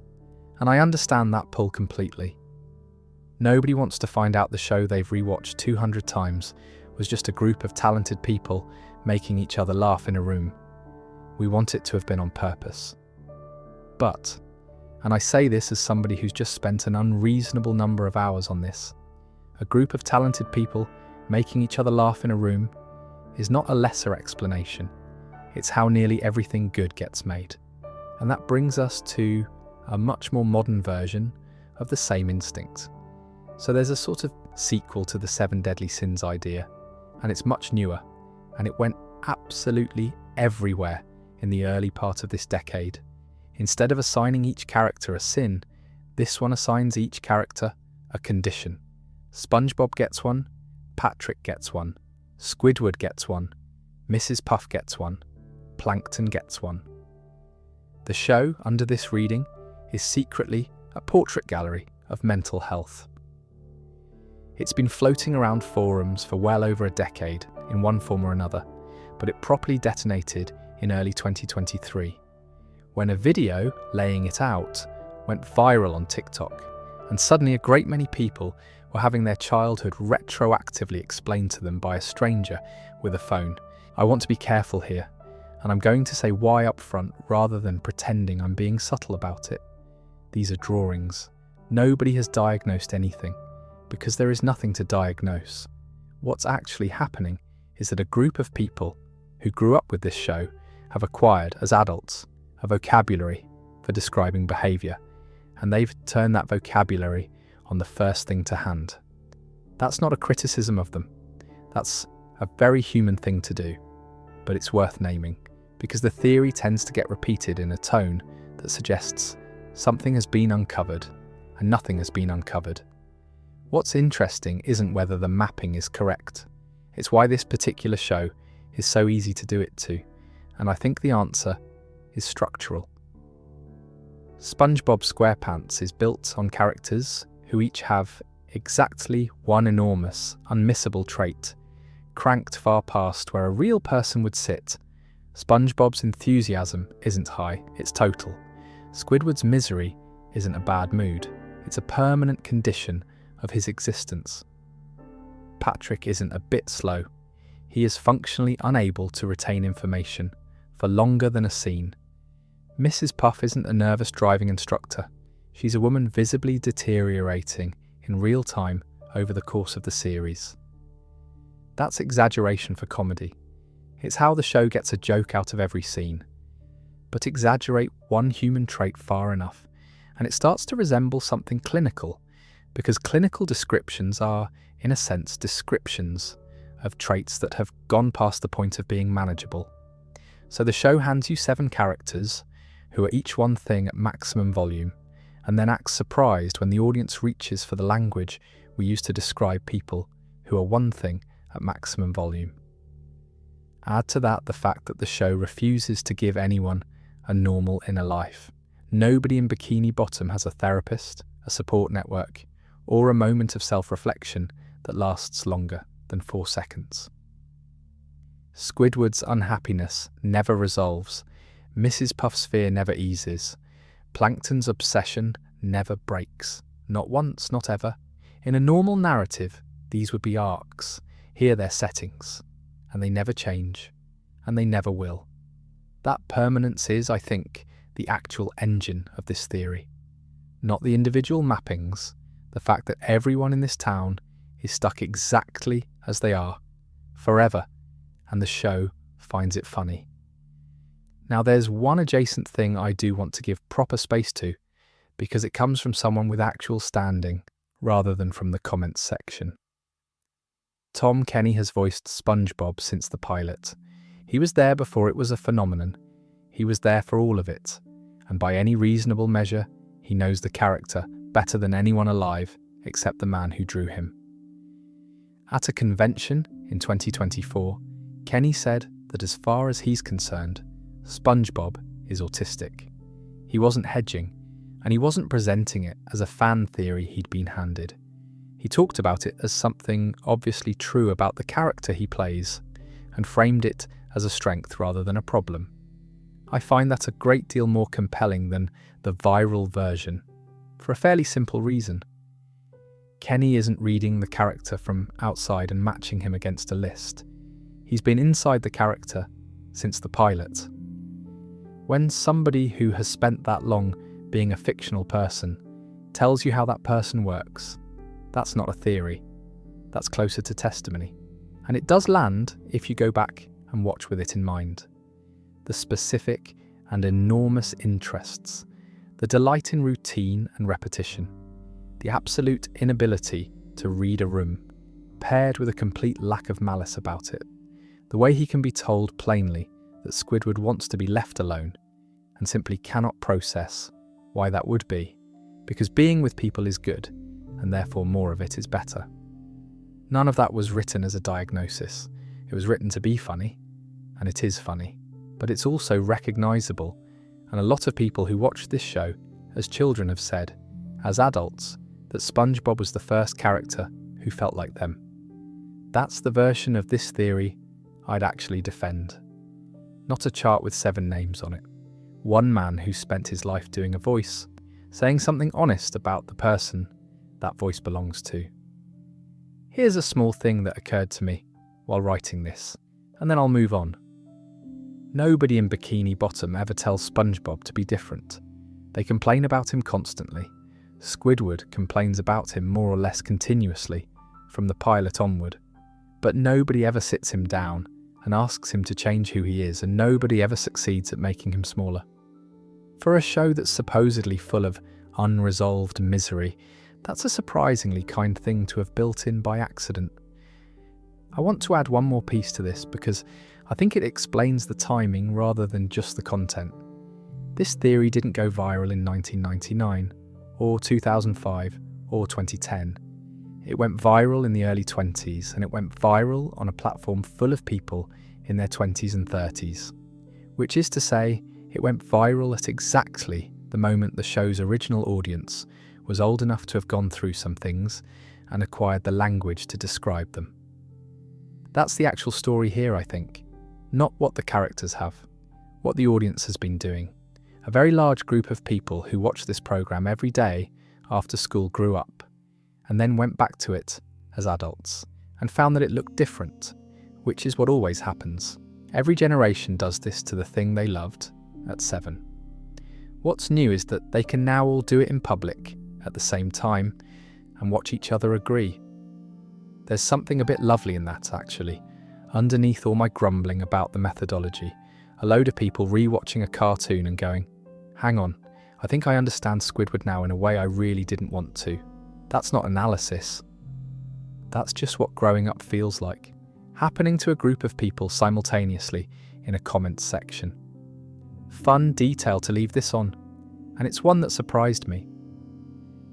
And I understand that pull completely. Nobody wants to find out the show they've rewatched 200 times was just a group of talented people making each other laugh in a room. We want it to have been on purpose. But, and I say this as somebody who's just spent an unreasonable number of hours on this, a group of talented people making each other laugh in a room is not a lesser explanation. It's how nearly everything good gets made. And that brings us to a much more modern version of the same instinct. So there's a sort of sequel to the 7 deadly sins idea, and it's much newer, and it went absolutely everywhere in the early part of this decade. Instead of assigning each character a sin, this one assigns each character a condition. SpongeBob gets one, Patrick gets one, Squidward gets one, Mrs. Puff gets one, Plankton gets one. The show, under this reading, is secretly a portrait gallery of mental health. It's been floating around forums for well over a decade in one form or another, but it properly detonated in early 2023, when a video laying it out went viral on TikTok, and suddenly a great many people were having their childhood retroactively explained to them by a stranger with a phone. I want to be careful here, and I'm going to say why up front rather than pretending I'm being subtle about it. These are drawings. Nobody has diagnosed anything, because there is nothing to diagnose. What's actually happening is that a group of people who grew up with this show have acquired, as adults, a vocabulary for describing behaviour, and they've turned that vocabulary on the first thing to hand. That's not a criticism of them. That's a very human thing to do, but it's worth naming, because the theory tends to get repeated in a tone that suggests something has been uncovered and nothing has been uncovered. What's interesting isn't whether the mapping is correct. It's why this particular show is so easy to do it to, and I think the answer is structural. SpongeBob SquarePants is built on characters who each have exactly one enormous, unmissable trait, cranked far past where a real person would sit. SpongeBob's enthusiasm isn't high, it's total. Squidward's misery isn't a bad mood, it's a permanent condition of his existence. Patrick isn't a bit slow. He is functionally unable to retain information for longer than a scene. Mrs. Puff isn't a nervous driving instructor. She's a woman visibly deteriorating in real time over the course of the series. That's exaggeration for comedy. It's how the show gets a joke out of every scene. But exaggerate one human trait far enough, and it starts to resemble something clinical, because clinical descriptions are, in a sense, descriptions of traits that have gone past the point of being manageable. So the show hands you 7 characters who are each one thing at maximum volume, and then acts surprised when the audience reaches for the language we use to describe people who are one thing at maximum volume. Add to that the fact that the show refuses to give anyone a normal inner life. Nobody in Bikini Bottom has a therapist, a support network, or a moment of self-reflection that lasts longer than 4 seconds. Squidward's unhappiness never resolves. Mrs. Puff's fear never eases. Plankton's obsession never breaks. Not once, not ever. In a normal narrative, these would be arcs. Here they're settings. And they never change. And they never will. That permanence is, I think, the actual engine of this theory. Not the individual mappings, the fact that everyone in this town is stuck exactly as they are, forever, and the show finds it funny. Now there's one adjacent thing I do want to give proper space to, because it comes from someone with actual standing, rather than from the comments section. Tom Kenny has voiced SpongeBob since the pilot. He was there before it was a phenomenon. He was there for all of it, and by any reasonable measure, he knows the character better than anyone alive except the man who drew him. At a convention in 2024, Kenny said that as far as he's concerned, SpongeBob is autistic. He wasn't hedging, and he wasn't presenting it as a fan theory he'd been handed. He talked about it as something obviously true about the character he plays, and framed it as a strength rather than a problem. I find that a great deal more compelling than the viral version, for a fairly simple reason. Kenny isn't reading the character from outside and matching him against a list. He's been inside the character since the pilot. When somebody who has spent that long being a fictional person tells you how that person works, that's not a theory. That's closer to testimony. And it does land if you go back and watch with it in mind. The specific and enormous interests, the delight in routine and repetition, the absolute inability to read a room, paired with a complete lack of malice about it, the way he can be told plainly that Squidward wants to be left alone and simply cannot process why that would be, because being with people is good, and therefore more of it is better. None of that was written as a diagnosis. It was written to be funny, and it is funny, but it's also recognisable, and a lot of people who watch this show as children have said, as adults, that SpongeBob was the first character who felt like them. That's the version of this theory I'd actually defend. Not a chart with 7 names on it. One man who spent his life doing a voice, saying something honest about the person that voice belongs to. Here's a small thing that occurred to me while writing this, and then I'll move on. Nobody in Bikini Bottom ever tells SpongeBob to be different. They complain about him constantly. Squidward complains about him more or less continuously, from the pilot onward. But nobody ever sits him down and asks him to change who he is, and nobody ever succeeds at making him smaller. For a show that's supposedly full of unresolved misery, that's a surprisingly kind thing to have built in by accident. I want to add one more piece to this because I think it explains the timing rather than just the content. This theory didn't go viral in 1999, or 2005, or 2010. It went viral in the early 20s, and it went viral on a platform full of people in their 20s and 30s. Which is to say, it went viral at exactly the moment the show's original audience was old enough to have gone through some things and acquired the language to describe them. That's the actual story here, I think, not what the characters have. what the audience has been doing. A very large group of people who watched this program every day after school grew up, and then went back to it as adults, and found that it looked different, which is what always happens. Every generation does this to the thing they loved at 7. What's new is that they can now all do it in public at the same time and watch each other agree. There's something a bit lovely in that, actually. Underneath all my grumbling about the methodology, a load of people re-watching a cartoon and going, hang on, I think I understand Squidward now in a way I really didn't want to. That's not analysis. That's just what growing up feels like, happening to a group of people simultaneously in a comments section. Fun detail to leave this on, and it's one that surprised me.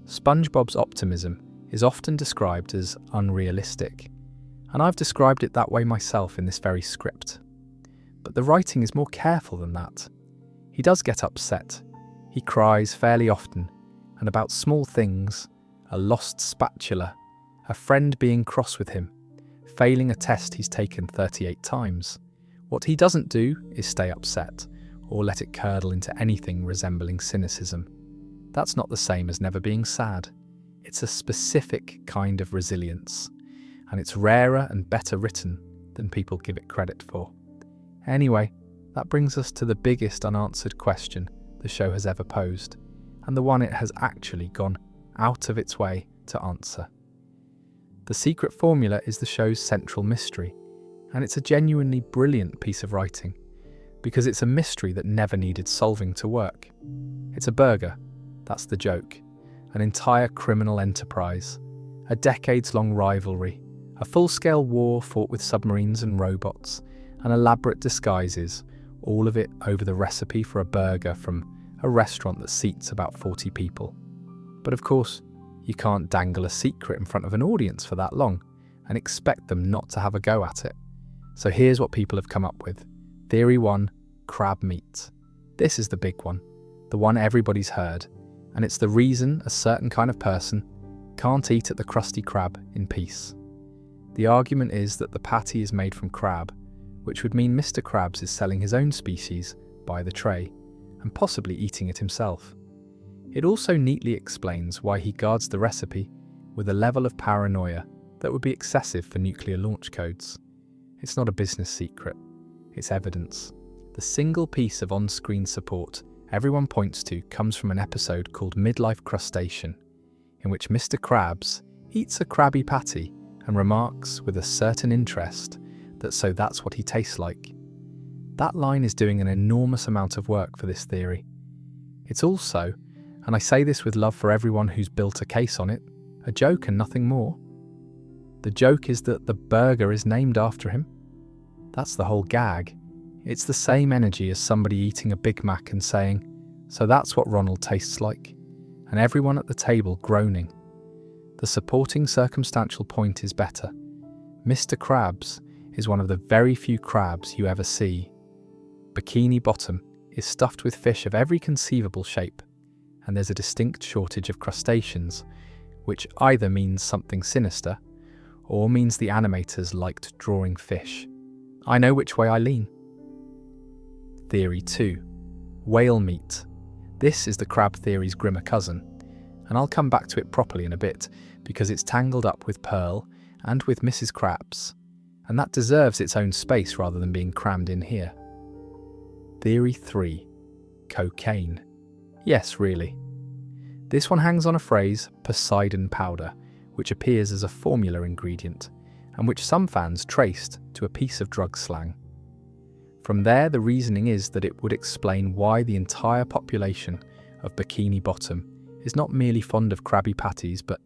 SpongeBob's optimism is often described as unrealistic, and I've described it that way myself in this very script. But the writing is more careful than that. He does get upset. He cries fairly often, and about small things, a lost spatula, a friend being cross with him, failing a test he's taken 38 times. What he doesn't do is stay upset, or let it curdle into anything resembling cynicism. That's not the same as never being sad. It's a specific kind of resilience, and it's rarer and better written than people give it credit for. Anyway, that brings us to the biggest unanswered question the show has ever posed, and the one it has actually gone out of its way to answer. The secret formula is the show's central mystery, and it's a genuinely brilliant piece of writing, because it's a mystery that never needed solving to work. It's a burger, that's the joke, an entire criminal enterprise, a decades-long rivalry, a full-scale war fought with submarines and robots, and elaborate disguises, all of it over the recipe for a burger from a restaurant that seats about 40 people. But of course, you can't dangle a secret in front of an audience for that long and expect them not to have a go at it. So here's what people have come up with. Theory 1, crab meat. This is the big one, the one everybody's heard, and it's the reason a certain kind of person can't eat at the Krusty Krab in peace. The argument is that the patty is made from crab, which would mean Mr. Krabs is selling his own species by the tray, and possibly eating it himself. It also neatly explains why he guards the recipe with a level of paranoia that would be excessive for nuclear launch codes. It's not a business secret, it's evidence. The single piece of on-screen support everyone points to comes from an episode called Midlife Crustacean, in which Mr. Krabs eats a Krabby Patty and remarks with a certain interest that so that's what he tastes like. That line is doing an enormous amount of work for this theory. It's also, and I say this with love for everyone who's built a case on it, a joke and nothing more. The joke is that the burger is named after him. That's the whole gag. It's the same energy as somebody eating a Big Mac and saying, so that's what Ronald tastes like, and everyone at the table groaning. The supporting circumstantial point is better. Mr. Krabs is one of the very few crabs you ever see. Bikini Bottom is stuffed with fish of every conceivable shape, and there's a distinct shortage of crustaceans, which either means something sinister, or means the animators liked drawing fish. I know which way I lean. Theory 2. Whale meat. This is the crab theory's grimmer cousin, and I'll come back to it properly in a bit, because it's tangled up with Pearl and with Mrs. Krabs, and that deserves its own space rather than being crammed in here. Theory 3. Cocaine. Yes, really. This one hangs on a phrase, Poseidon powder, which appears as a formula ingredient, and which some fans traced to a piece of drug slang. From there, the reasoning is that it would explain why the entire population of Bikini Bottom is not merely fond of Krabby Patties, but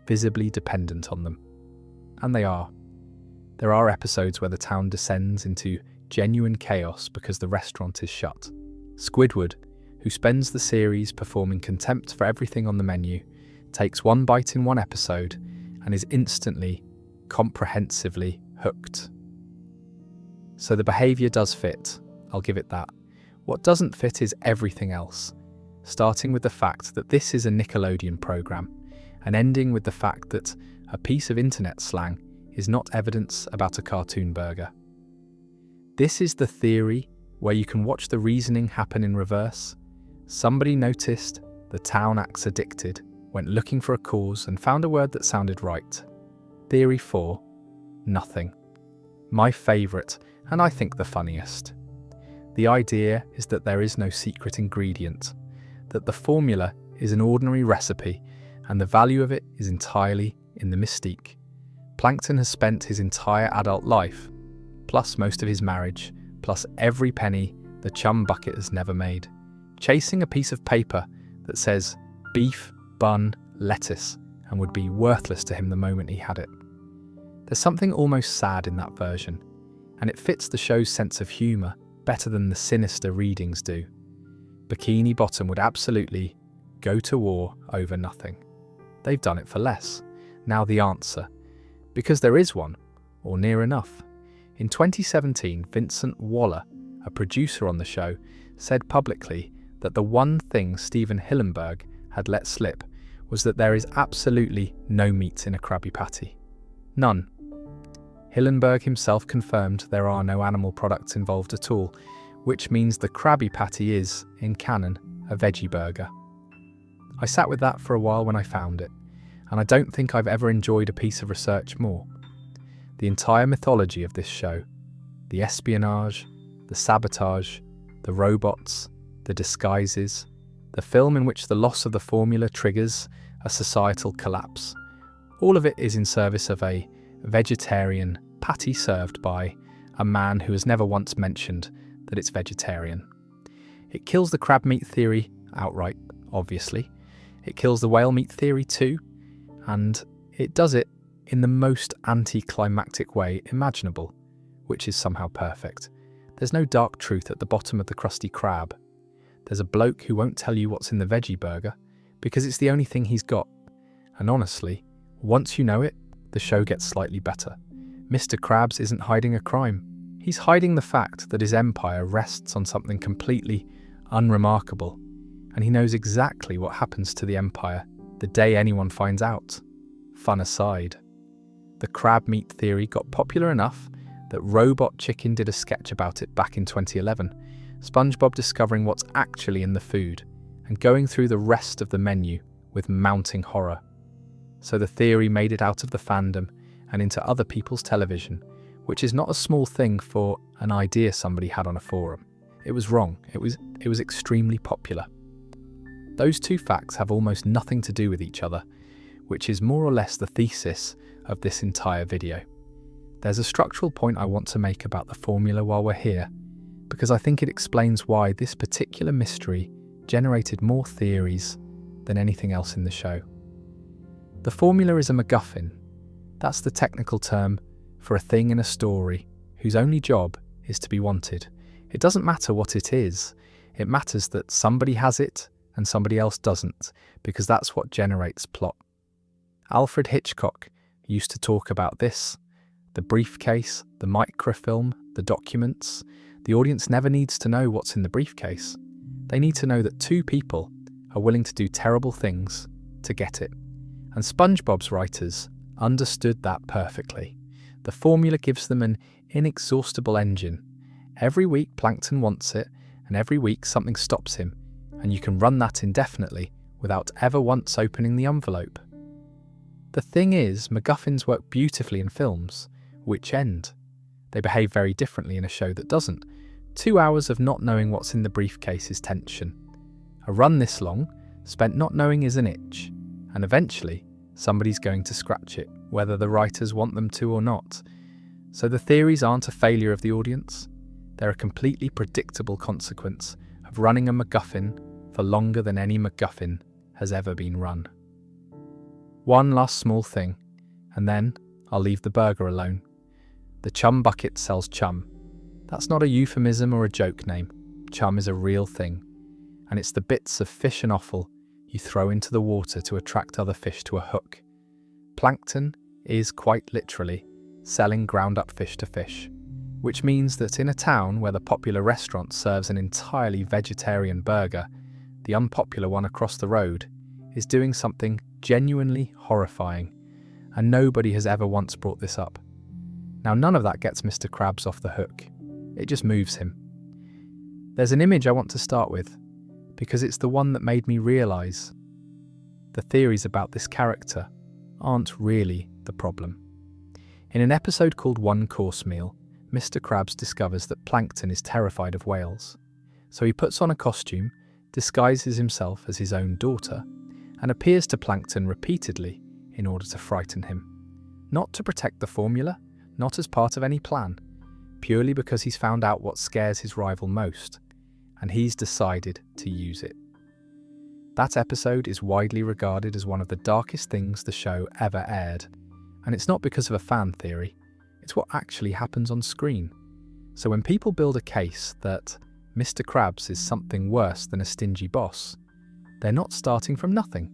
visibly dependent on them. And they are. There are episodes where the town descends into genuine chaos because the restaurant is shut. Squidward, who spends the series performing contempt for everything on the menu, takes one bite in one episode and is instantly, comprehensively hooked. So the behaviour does fit, I'll give it that. What doesn't fit is everything else, starting with the fact that this is a Nickelodeon programme, and ending with the fact that a piece of internet slang is not evidence about a cartoon burger. This is the theory where you can watch the reasoning happen in reverse. Somebody noticed the town acts addicted, went looking for a cause and found a word that sounded right. Theory 4. Nothing. My favourite, and I think the funniest. The idea is that there is no secret ingredient, that the formula is an ordinary recipe and the value of it is entirely in the mystique. Plankton has spent his entire adult life, plus most of his marriage, plus every penny the chum bucket has never made, chasing a piece of paper that says beef, bun, lettuce, and would be worthless to him the moment he had it. There's something almost sad in that version, and it fits the show's sense of humour better than the sinister readings do. Bikini Bottom would absolutely go to war over nothing. They've done it for less. Now the answer. Because there is one, or near enough. In 2017, Vincent Waller, a producer on the show, said publicly that the one thing Stephen Hillenburg had let slip was that there is absolutely no meat in a Krabby Patty. None. Hillenburg himself confirmed there are no animal products involved at all, which means the Krabby Patty is, in canon, a veggie burger. I sat with that for a while when I found it, and I don't think I've ever enjoyed a piece of research more. The entire mythology of this show, the espionage, the sabotage, the robots, the disguises, the film in which the loss of the formula triggers a societal collapse, all of it is in service of a vegetarian patty served by a man who has never once mentioned that it's vegetarian. It kills the crab meat theory outright, obviously. It kills the whale meat theory too, and it does it in the most anticlimactic way imaginable, which is somehow perfect. There's no dark truth at the bottom of the Krusty Krab. There's a bloke who won't tell you what's in the veggie burger because it's the only thing he's got. And honestly, once you know it, the show gets slightly better. Mr. Krabs isn't hiding a crime. He's hiding the fact that his empire rests on something completely unremarkable, and he knows exactly what happens to the empire the day anyone finds out. Fun aside. The crab meat theory got popular enough that Robot Chicken did a sketch about it back in 2011, SpongeBob discovering what's actually in the food and going through the rest of the menu with mounting horror. So the theory made it out of the fandom and into other people's television, which is not a small thing for an idea somebody had on a forum. It was wrong. It was extremely popular. Those two facts have almost nothing to do with each other, which is more or less the thesis of this entire video. There's a structural point I want to make about the formula while we're here, because I think it explains why this particular mystery generated more theories than anything else in the show. The formula is a MacGuffin. That's the technical term for a thing in a story whose only job is to be wanted. It doesn't matter what it is. It matters that somebody has it and somebody else doesn't, because that's what generates plot. Alfred Hitchcock used to talk about this. The briefcase, the microfilm, the documents. The audience never needs to know what's in the briefcase. They need to know that two people are willing to do terrible things to get it. And SpongeBob's writers understood that perfectly. The formula gives them an inexhaustible engine. Every week Plankton wants it, and every week something stops him, and you can run that indefinitely without ever once opening the envelope. The thing is, MacGuffins work beautifully in films, which end. They behave very differently in a show that doesn't. 2 hours of not knowing what's in the briefcase is tension. A run this long, spent not knowing is an itch, and eventually somebody's going to scratch it, whether the writers want them to or not. So the theories aren't a failure of the audience. They're a completely predictable consequence of running a MacGuffin for longer than any MacGuffin has ever been run. One last small thing, and then I'll leave the burger alone. The Chum Bucket sells chum. That's not a euphemism or a joke name. Chum is a real thing, and it's the bits of fish and offal you throw into the water to attract other fish to a hook. Plankton is quite literally selling ground-up fish to fish, which means that in a town where the popular restaurant serves an entirely vegetarian burger, the unpopular one across the road is doing something genuinely horrifying, and nobody has ever once brought this up. Now, none of that gets Mr. Krabs off the hook. It just moves him. There's an image I want to start with, because it's the one that made me realise the theories about this character aren't really the problem. In an episode called One Course Meal, Mr. Krabs discovers that Plankton is terrified of whales. So he puts on a costume, disguises himself as his own daughter, and appears to Plankton repeatedly in order to frighten him. Not to protect the formula, not as part of any plan, purely because he's found out what scares his rival most, and he's decided to use it. That episode is widely regarded as one of the darkest things the show ever aired, and it's not because of a fan theory, it's what actually happens on screen. So when people build a case that Mr. Krabs is something worse than a stingy boss, they're not starting from nothing.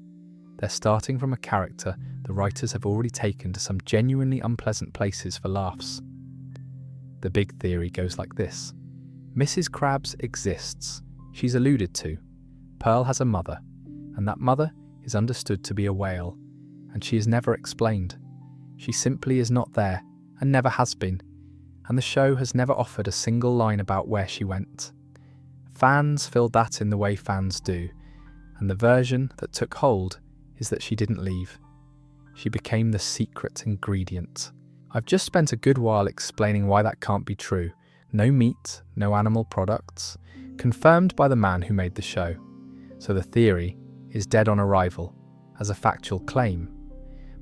They're starting from a character the writers have already taken to some genuinely unpleasant places for laughs. The big theory goes like this. Mrs. Krabs exists. She's alluded to. Pearl has a mother, and that mother is understood to be a whale, and she is never explained. She simply is not there, and never has been, and the show has never offered a single line about where she went. Fans filled that in the way fans do, and the version that took hold is that she didn't leave. She became the secret ingredient. I've just spent a good while explaining why that can't be true. No meat, no animal products, confirmed by the man who made the show. So the theory is dead on arrival, as a factual claim.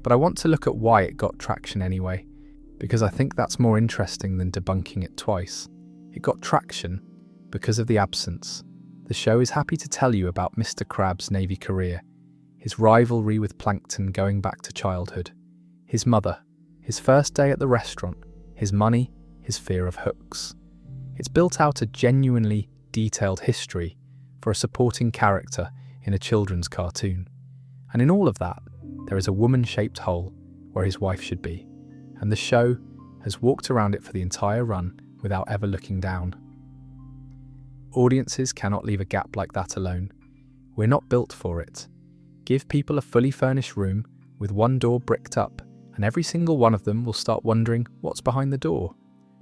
But I want to look at why it got traction anyway, because I think that's more interesting than debunking it twice. It got traction because of the absence. The show is happy to tell you about Mr. Krabs' Navy career, his rivalry with Plankton going back to childhood, his mother, his first day at the restaurant, his money, his fear of hooks. It's built out a genuinely detailed history for a supporting character in a children's cartoon. And in all of that, there is a woman-shaped hole where his wife should be, and the show has walked around it for the entire run without ever looking down. Audiences cannot leave a gap like that alone. We're not built for it. Give people a fully furnished room with one door bricked up, and every single one of them will start wondering what's behind the door.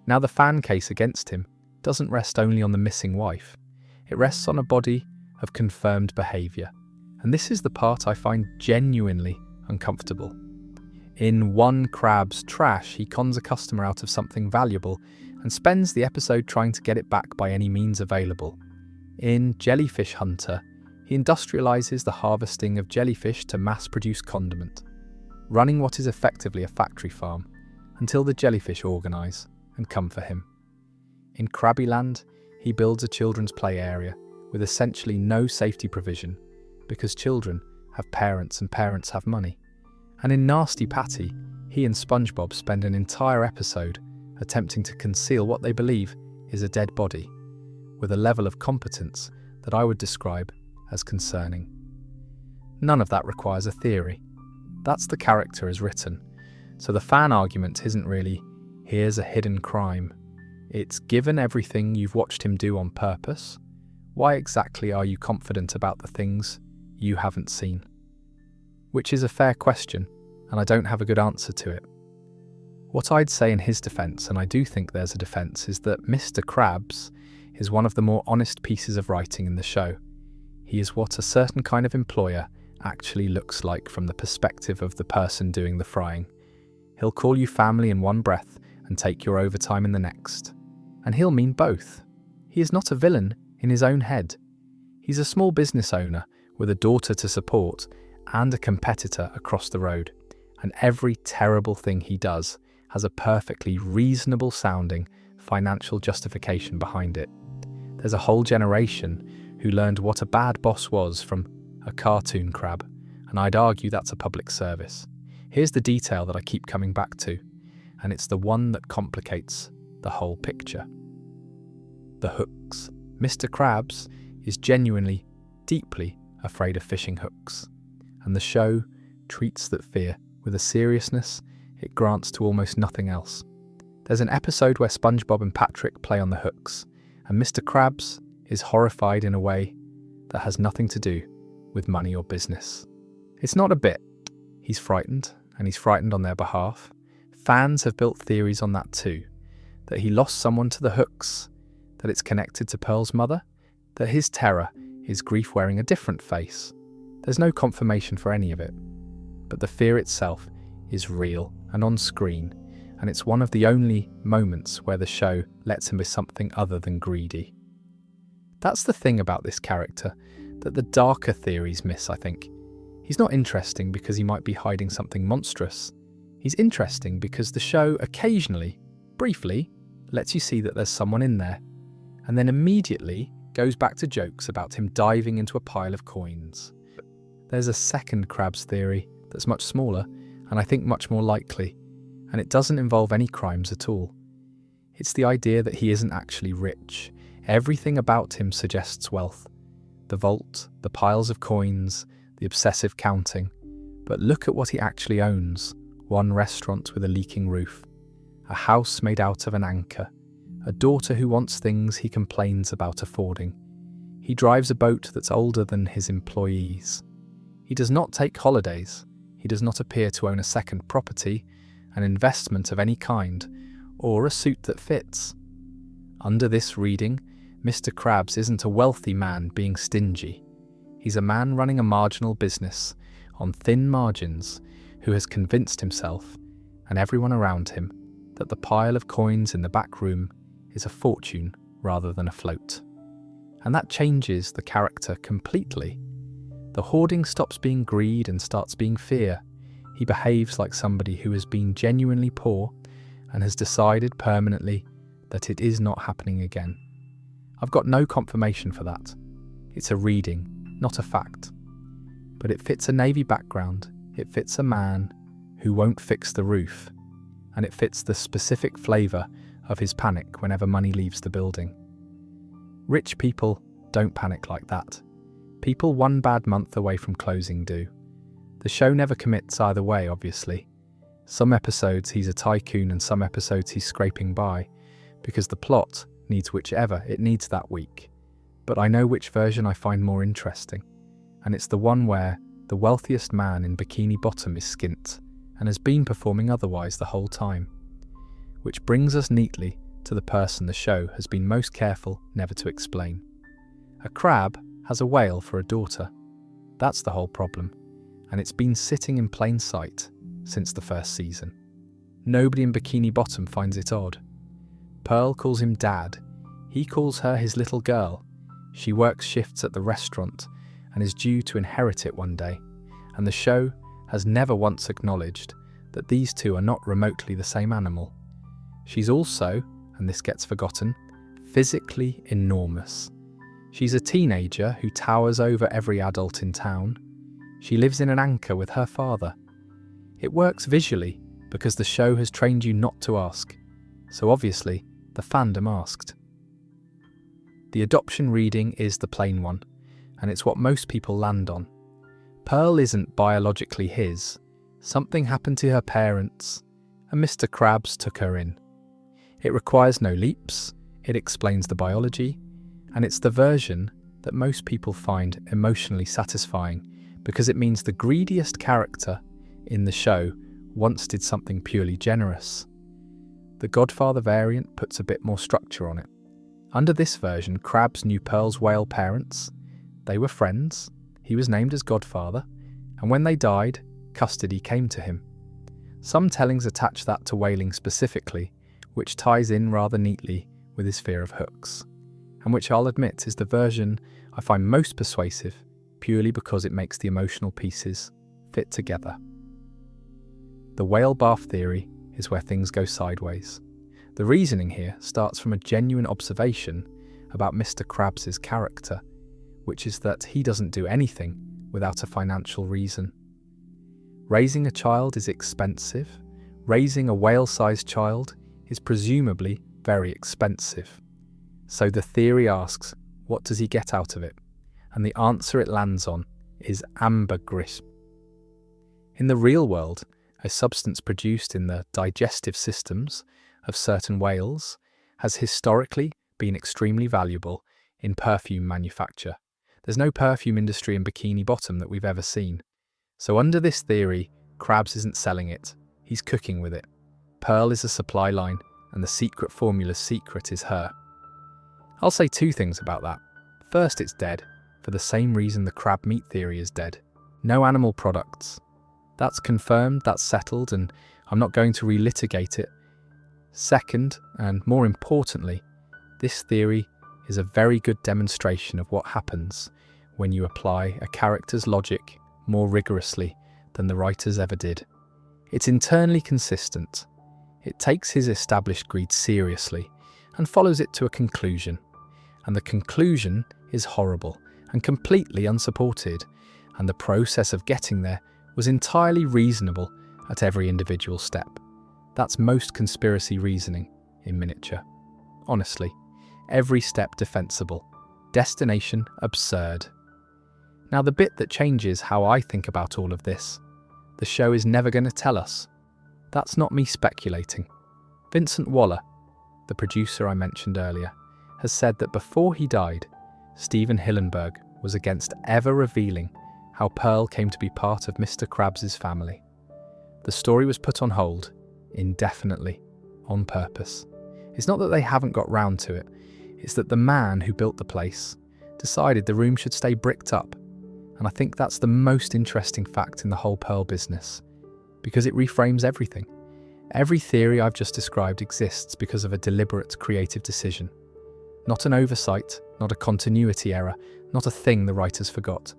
Now the fan case against him doesn't rest only on the missing wife. It rests on a body of confirmed behaviour. And this is the part I find genuinely uncomfortable. In One Krabs Trash, he cons a customer out of something valuable and spends the episode trying to get it back by any means available. In Jellyfish Hunter, he industrialises the harvesting of jellyfish to mass-produce condiment, running what is effectively a factory farm, until the jellyfish organise and come for him. In Krabbyland, he builds a children's play area with essentially no safety provision, because children have parents and parents have money. And in Nasty Patty, he and SpongeBob spend an entire episode attempting to conceal what they believe is a dead body, with a level of competence that I would describe as concerning. None of that requires a theory. That's the character as written. So the fan argument isn't really, here's a hidden crime. It's, given everything you've watched him do on purpose, why exactly are you confident about the things you haven't seen? Which is a fair question, and I don't have a good answer to it. What I'd say in his defence, and I do think there's a defence, is that Mr. Krabs is one of the more honest pieces of writing in the show. He is what a certain kind of employer actually looks like from the perspective of the person doing the frying. He'll call you family in one breath and take your overtime in the next. And he'll mean both. He is not a villain in his own head. He's a small business owner with a daughter to support and a competitor across the road. And every terrible thing he does has a perfectly reasonable sounding financial justification behind it. There's a whole generation who learned what a bad boss was from a cartoon crab, and I'd argue that's a public service. Here's the detail that I keep coming back to, and it's the one that complicates the whole picture. The hooks. Mr. Krabs is genuinely, deeply afraid of fishing hooks, and the show treats that fear with a seriousness it grants to almost nothing else. There's an episode where SpongeBob and Patrick play on the hooks, and Mr. Krabs is horrified in a way that has nothing to do with money or business. It's not a bit. He's frightened, and he's frightened on their behalf. Fans have built theories on that too, that he lost someone to the hooks, that it's connected to Pearl's mother, that his terror is grief wearing a different face. There's no confirmation for any of it. But the fear itself is real and on screen, and it's one of the only moments where the show lets him be something other than greedy. That's the thing about this character that the darker theories miss, I think. He's not interesting because he might be hiding something monstrous. He's interesting because the show occasionally, briefly, lets you see that there's someone in there, and then immediately goes back to jokes about him diving into a pile of coins. There's a second Krabs theory that's much smaller, and I think much more likely, and it doesn't involve any crimes at all. It's the idea that he isn't actually rich. Everything about him suggests wealth. The vault, the piles of coins, the obsessive counting. But look at what he actually owns. One restaurant with a leaking roof. A house made out of an anchor. A daughter who wants things he complains about affording. He drives a boat that's older than his employees. He does not take holidays. He does not appear to own a second property, an investment of any kind, or a suit that fits. Under this reading, Mr. Krabs isn't a wealthy man being stingy. He's a man running a marginal business on thin margins who has convinced himself, and everyone around him, that the pile of coins in the back room is a fortune rather than a float. And that changes the character completely. The hoarding stops being greed and starts being fear. He behaves like somebody who has been genuinely poor and has decided permanently that it is not happening again. I've got no confirmation for that. It's a reading, not a fact. But it fits a navy background, it fits a man who won't fix the roof, and it fits the specific flavour of his panic whenever money leaves the building. Rich people don't panic like that. People one bad month away from closing do. The show never commits either way, obviously. Some episodes he's a tycoon and some episodes he's scraping by, because the plot needs whichever it needs that week. But I know which version I find more interesting, and it's the one where the wealthiest man in Bikini Bottom is skint, and has been performing otherwise the whole time. Which brings us neatly to the person the show has been most careful never to explain. A crab has a whale for a daughter. That's the whole problem, and it's been sitting in plain sight since the first season. Nobody in Bikini Bottom finds it odd. Pearl calls him Dad. He calls her his little girl. She works shifts at the restaurant and is due to inherit it one day, and the show has never once acknowledged that these two are not remotely the same animal. She's also, and this gets forgotten, physically enormous. She's a teenager who towers over every adult in town. She lives in an anchor with her father. It works visually because the show has trained you not to ask, so obviously the fandom asked. The adoption reading is the plain one, and it's what most people land on. Pearl isn't biologically his. Something happened to her parents, and Mr. Krabs took her in. It requires no leaps, it explains the biology, and it's the version that most people find emotionally satisfying because it means the greediest character in the show once did something purely generous. The Godfather variant puts a bit more structure on it. Under this version, Krabs knew Pearl's whale parents. They were friends. He was named as Godfather, and when they died, custody came to him. Some tellings attach that to whaling specifically, which ties in rather neatly with his fear of hooks, and which I'll admit is the version I find most persuasive purely because it makes the emotional pieces fit together. The whale bath theory is where things go sideways. The reasoning here starts from a genuine observation about Mr. Krabs' character, which is that he doesn't do anything without a financial reason. Raising a child is expensive. Raising a whale-sized child is presumably very expensive. So the theory asks, what does he get out of it? And the answer it lands on is ambergris. In the real world, a substance produced in the digestive systems of certain whales has historically been extremely valuable in perfume manufacture. There's no perfume industry in Bikini Bottom that we've ever seen. So under this theory, Krabs isn't selling it, he's cooking with it. Pearl is a supply line, and the secret formula's secret is her. I'll say two things about that. First, it's dead, for the same reason the crab meat theory is dead. No animal products. That's confirmed, that's settled, and I'm not going to relitigate it. Second, and more importantly, this theory is a very good demonstration of what happens when you apply a character's logic more rigorously than the writers ever did. It's internally consistent. It takes his established greed seriously and follows it to a conclusion. And the conclusion is horrible and completely unsupported, and the process of getting there was entirely reasonable at every individual step. That's most conspiracy reasoning in miniature. Honestly, every step defensible, destination absurd. Now the bit that changes how I think about all of this, the show is never going to tell us. That's not me speculating. Vincent Waller, the producer I mentioned earlier, has said that before he died, Stephen Hillenburg was against ever revealing how Pearl came to be part of Mr. Krabs' family. The story was put on hold, indefinitely, on purpose. It's not that they haven't got round to it, it's that the man who built the place decided the room should stay bricked up. And I think that's the most interesting fact in the whole Pearl business, because it reframes everything. Every theory I've just described exists because of a deliberate creative decision. Not an oversight, not a continuity error, not a thing the writers forgot.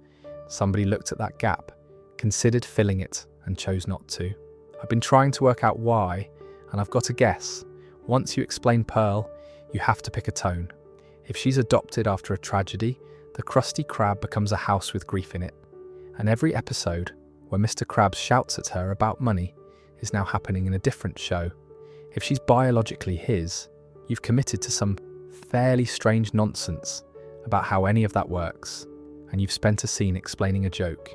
Somebody looked at that gap, considered filling it, and chose not to. I've been trying to work out why, and I've got a guess. Once you explain Pearl, you have to pick a tone. If she's adopted after a tragedy, the Krusty Krab becomes a house with grief in it. And every episode where Mr. Krabs shouts at her about money is now happening in a different show. If she's biologically his, you've committed to some fairly strange nonsense about how any of that works, and you've spent a scene explaining a joke,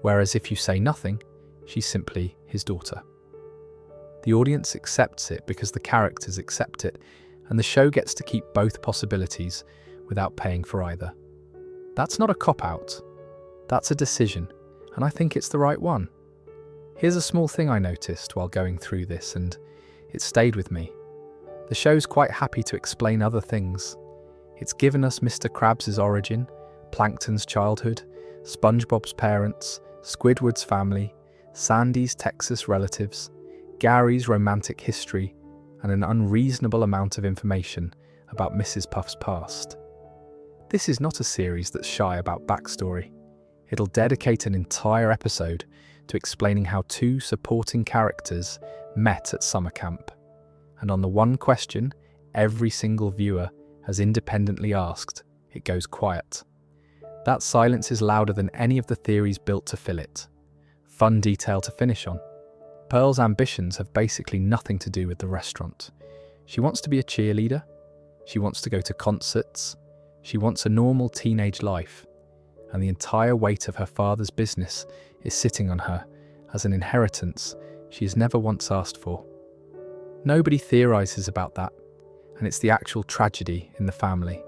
whereas if you say nothing, she's simply his daughter. The audience accepts it because the characters accept it, and the show gets to keep both possibilities without paying for either. That's not a cop-out. That's a decision, and I think it's the right one. Here's a small thing I noticed while going through this, and it stayed with me. The show's quite happy to explain other things. It's given us Mr. Krabs' origin, Plankton's childhood, SpongeBob's parents, Squidward's family, Sandy's Texas relatives, Gary's romantic history, and an unreasonable amount of information about Mrs. Puff's past. This is not a series that's shy about backstory. It'll dedicate an entire episode to explaining how two supporting characters met at summer camp. And on the one question every single viewer has independently asked, it goes quiet. That silence is louder than any of the theories built to fill it. Fun detail to finish on. Pearl's ambitions have basically nothing to do with the restaurant. She wants to be a cheerleader. She wants to go to concerts. She wants a normal teenage life. And the entire weight of her father's business is sitting on her as an inheritance she has never once asked for. Nobody theorizes about that, and it's the actual tragedy in the family.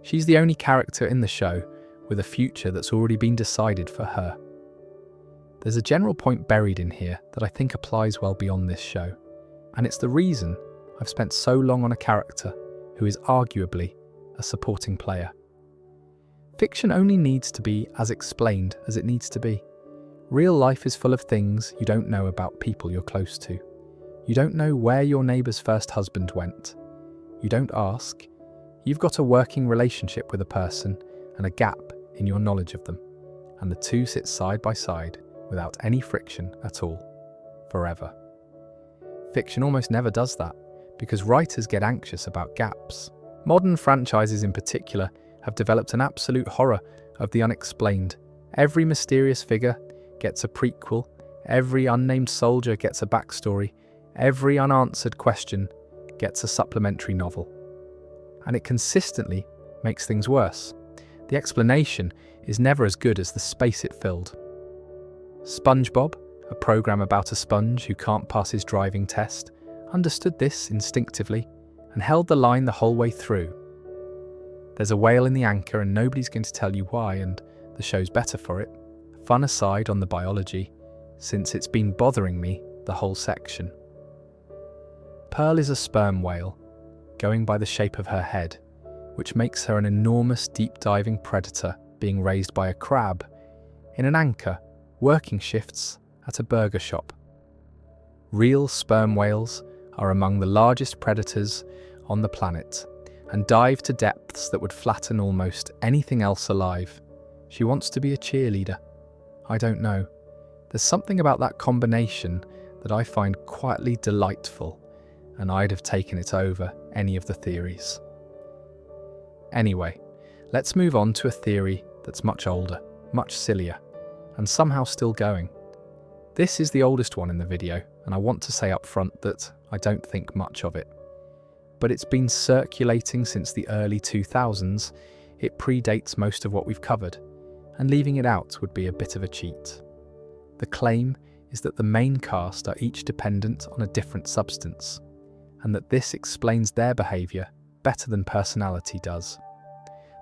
She's the only character in the show with a future that's already been decided for her. There's a general point buried in here that I think applies well beyond this show, and it's the reason I've spent so long on a character who is arguably a supporting player. Fiction only needs to be as explained as it needs to be. Real life is full of things you don't know about people you're close to. You don't know where your neighbour's first husband went. You don't ask. You've got a working relationship with a person and a gap in your knowledge of them, and the two sit side by side without any friction at all, forever. Fiction almost never does that, because writers get anxious about gaps. Modern franchises in particular have developed an absolute horror of the unexplained. Every mysterious figure gets a prequel, every unnamed soldier gets a backstory, every unanswered question gets a supplementary novel. And it consistently makes things worse. The explanation is never as good as the space it filled. SpongeBob, a program about a sponge who can't pass his driving test, understood this instinctively and held the line the whole way through. There's a whale in the anchor and nobody's going to tell you why, and the show's better for it. Fun aside on the biology, since it's been bothering me the whole section. Pearl is a sperm whale, going by the shape of her head, which makes her an enormous deep-diving predator being raised by a crab in an anchor working shifts at a burger shop. Real sperm whales are among the largest predators on the planet and dive to depths that would flatten almost anything else alive. She wants to be a cheerleader. I don't know. There's something about that combination that I find quietly delightful, and I'd have taken it over any of the theories. Anyway, let's move on to a theory that's much older, much sillier, and somehow still going. This is the oldest one in the video, and I want to say up front that I don't think much of it. But it's been circulating since the early 2000s. It predates most of what we've covered, and leaving it out would be a bit of a cheat. The claim is that the main cast are each dependent on a different substance, and that this explains their behaviour better than personality does.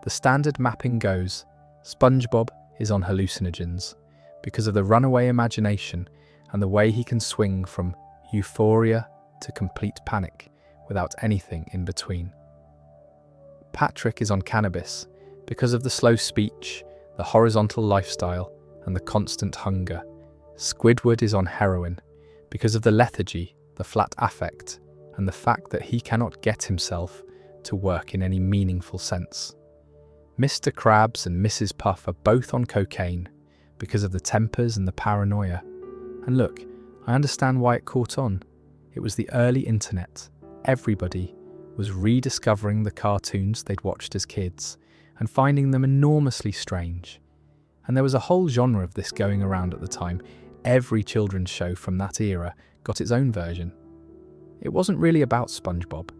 The standard mapping goes, SpongeBob is on hallucinogens because of the runaway imagination and the way he can swing from euphoria to complete panic without anything in between. Patrick is on cannabis because of the slow speech, the horizontal lifestyle, and the constant hunger. Squidward is on heroin because of the lethargy, the flat affect, and the fact that he cannot get himself to work in any meaningful sense. Mr. Krabs and Mrs. Puff are both on cocaine because of the tempers and the paranoia. And look, I understand why it caught on. It was the early internet. Everybody was rediscovering the cartoons they'd watched as kids and finding them enormously strange. And there was a whole genre of this going around at the time. Every children's show from that era got its own version. It wasn't really about SpongeBob.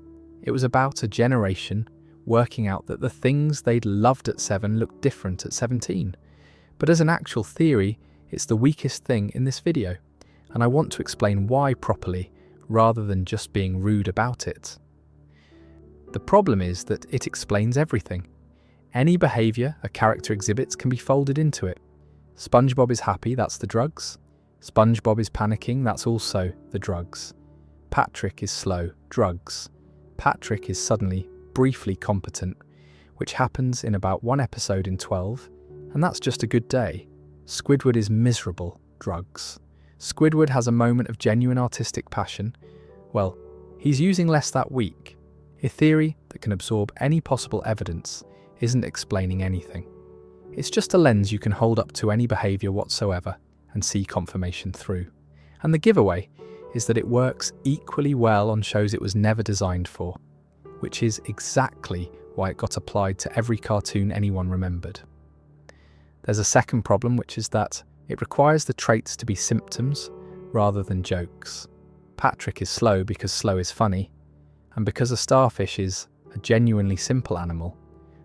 It was about a generation working out that the things they'd loved at 7 looked different at 17. But as an actual theory, it's the weakest thing in this video, and I want to explain why properly, rather than just being rude about it. The problem is that it explains everything. Any behaviour a character exhibits can be folded into it. SpongeBob is happy, that's the drugs. SpongeBob is panicking, that's also the drugs. Patrick is slow, drugs. Patrick is suddenly, briefly competent, which happens in about 1 episode in 12, and that's just a good day. Squidward is miserable, drugs. Squidward has a moment of genuine artistic passion. Well, he's using less that week. A theory that can absorb any possible evidence isn't explaining anything. It's just a lens you can hold up to any behaviour whatsoever and see confirmation through. And the giveaway is that it works equally well on shows it was never designed for, which is exactly why it got applied to every cartoon anyone remembered. There's a second problem, which is that it requires the traits to be symptoms rather than jokes. Patrick is slow because slow is funny, and because a starfish is a genuinely simple animal,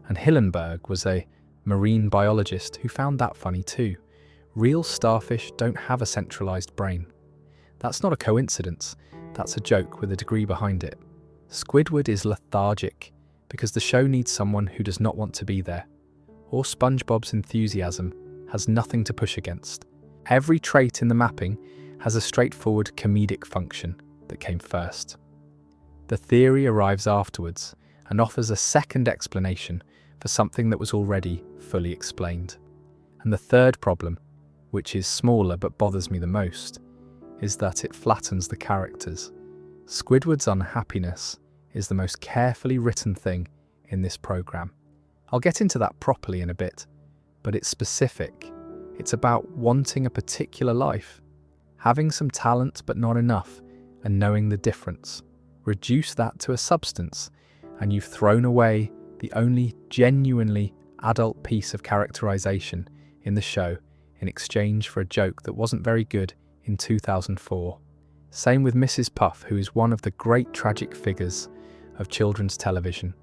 and Hillenberg was a marine biologist who found that funny too. Real starfish don't have a centralised brain. That's not a coincidence, that's a joke with a degree behind it. Squidward is lethargic because the show needs someone who does not want to be there, or SpongeBob's enthusiasm has nothing to push against. Every trait in the mapping has a straightforward comedic function that came first. The theory arrives afterwards and offers a second explanation for something that was already fully explained. And the third problem, which is smaller but bothers me the most, is that it flattens the characters. Squidward's unhappiness is the most carefully written thing in this program. I'll get into that properly in a bit, but it's specific. It's about wanting a particular life, having some talent but not enough, and knowing the difference. Reduce that to a substance, and you've thrown away the only genuinely adult piece of characterization in the show in exchange for a joke that wasn't very good in 2004. Same with Mrs. Puff, who is one of the great tragic figures of children's television.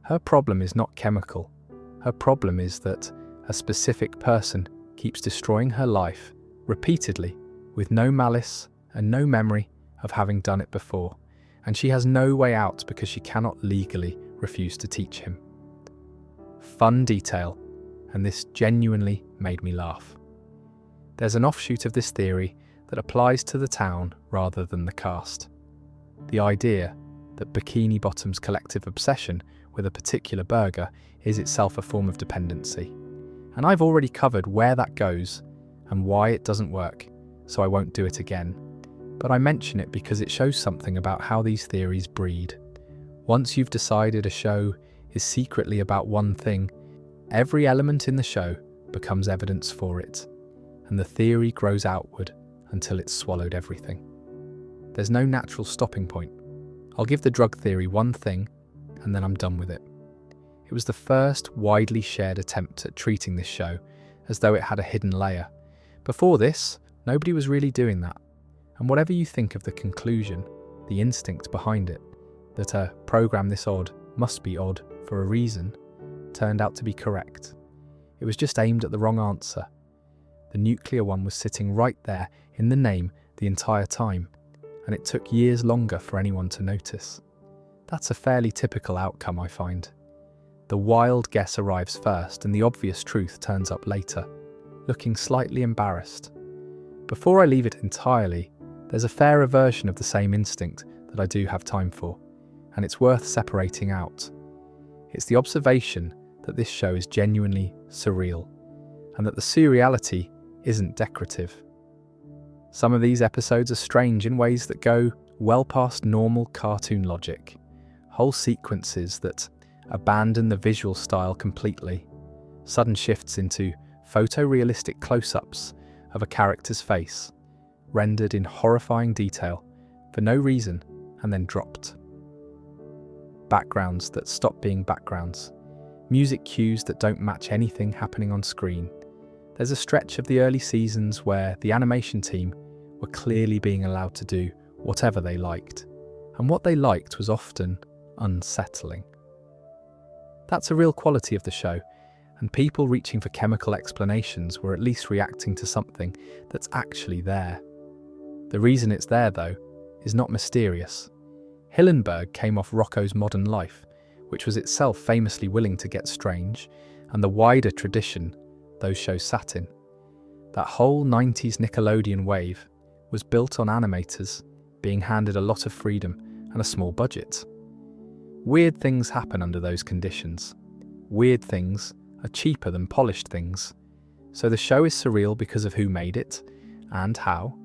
Her problem is not chemical. Her problem is that a specific person keeps destroying her life repeatedly with no malice and no memory of having done it before, and she has no way out because she cannot legally refuse to teach him. Fun detail, and this genuinely made me laugh. There's an offshoot of this theory that applies to the town rather than the cast. The idea that Bikini Bottom's collective obsession with a particular burger is itself a form of dependency. And I've already covered where that goes and why it doesn't work, so I won't do it again. But I mention it because it shows something about how these theories breed. Once you've decided a show is secretly about one thing, every element in the show becomes evidence for it, and the theory grows outward until it's swallowed everything. There's no natural stopping point. I'll give the drug theory one thing, and then I'm done with it. It was the first widely shared attempt at treating this show as though it had a hidden layer. Before this, nobody was really doing that. And whatever you think of the conclusion, the instinct behind it, that a program this odd must be odd for a reason, turned out to be correct. It was just aimed at the wrong answer. The nuclear one was sitting right there in the name the entire time, and it took years longer for anyone to notice. That's a fairly typical outcome, I find. The wild guess arrives first and the obvious truth turns up later, looking slightly embarrassed. Before I leave it entirely, there's a fairer version of the same instinct that I do have time for, and it's worth separating out. It's the observation that this show is genuinely surreal, and that the surreality isn't decorative. Some of these episodes are strange in ways that go well past normal cartoon logic. Whole sequences that abandon the visual style completely. Sudden shifts into photorealistic close-ups of a character's face, rendered in horrifying detail for no reason and then dropped. Backgrounds that stop being backgrounds. Music cues that don't match anything happening on screen. There's a stretch of the early seasons where the animation team were clearly being allowed to do whatever they liked, and what they liked was often unsettling. That's a real quality of the show, and people reaching for chemical explanations were at least reacting to something that's actually there. The reason it's there, though, is not mysterious. Hillenburg came off Rocco's Modern Life, which was itself famously willing to get strange, and the wider tradition those shows sat in. That whole 90s Nickelodeon wave was built on animators being handed a lot of freedom and a small budget. Weird things happen under those conditions. Weird things are cheaper than polished things. So the show is surreal because of who made it and how,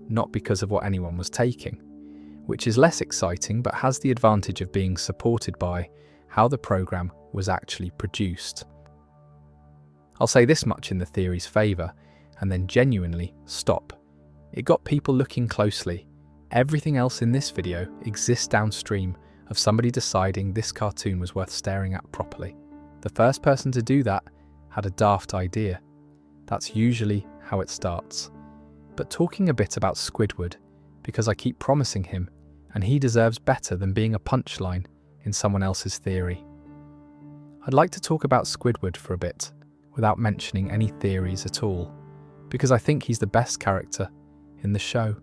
not because of what anyone was taking, which is less exciting but has the advantage of being supported by how the program was actually produced. I'll say this much in the theory's favour, and then genuinely stop. It got people looking closely. Everything else in this video exists downstream of somebody deciding this cartoon was worth staring at properly. The first person to do that had a daft idea. That's usually how it starts. But talking a bit about Squidward, because I keep promising him, and he deserves better than being a punchline in someone else's theory. I'd like to talk about Squidward for a bit, without mentioning any theories at all, because I think he's the best character in the show,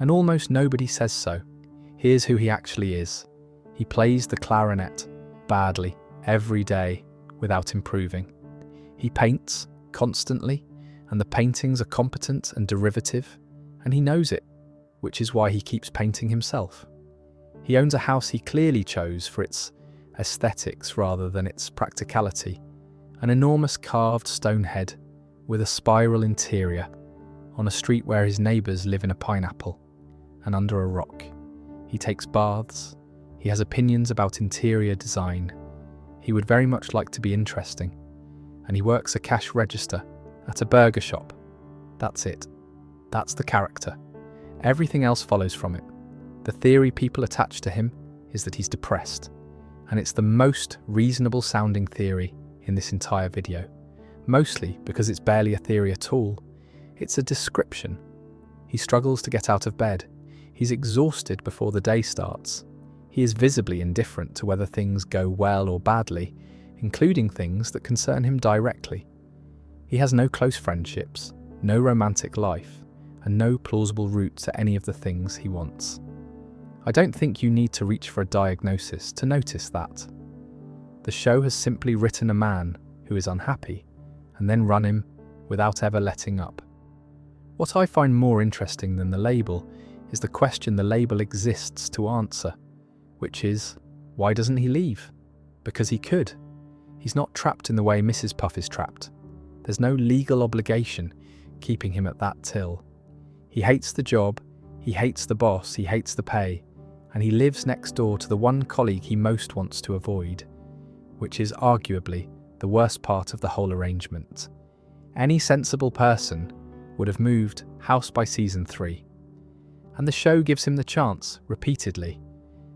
and almost nobody says so. Here's who he actually is. He plays the clarinet badly every day without improving. He paints constantly, and the paintings are competent and derivative, and he knows it, which is why he keeps painting himself. He owns a house he clearly chose for its aesthetics rather than its practicality, an enormous carved stone head with a spiral interior on a street where his neighbours live in a pineapple and under a rock. He takes baths. He has opinions about interior design. He would very much like to be interesting. And he works a cash register at a burger shop. That's it. That's the character. Everything else follows from it. The theory people attach to him is that he's depressed. And it's the most reasonable sounding theory in this entire video. Mostly because it's barely a theory at all. It's a description. He struggles to get out of bed. He's exhausted before the day starts. He is visibly indifferent to whether things go well or badly, including things that concern him directly. He has no close friendships, no romantic life, and no plausible route to any of the things he wants. I don't think you need to reach for a diagnosis to notice that. The show has simply written a man who is unhappy, and then run him without ever letting up. What I find more interesting than the label is the question the label exists to answer, which is, why doesn't he leave? Because he could. He's not trapped in the way Mrs. Puff is trapped. There's no legal obligation keeping him at that till. He hates the job, he hates the boss, he hates the pay, and he lives next door to the one colleague he most wants to avoid, which is arguably the worst part of the whole arrangement. Any sensible person would have moved house by season 3. And the show gives him the chance, repeatedly.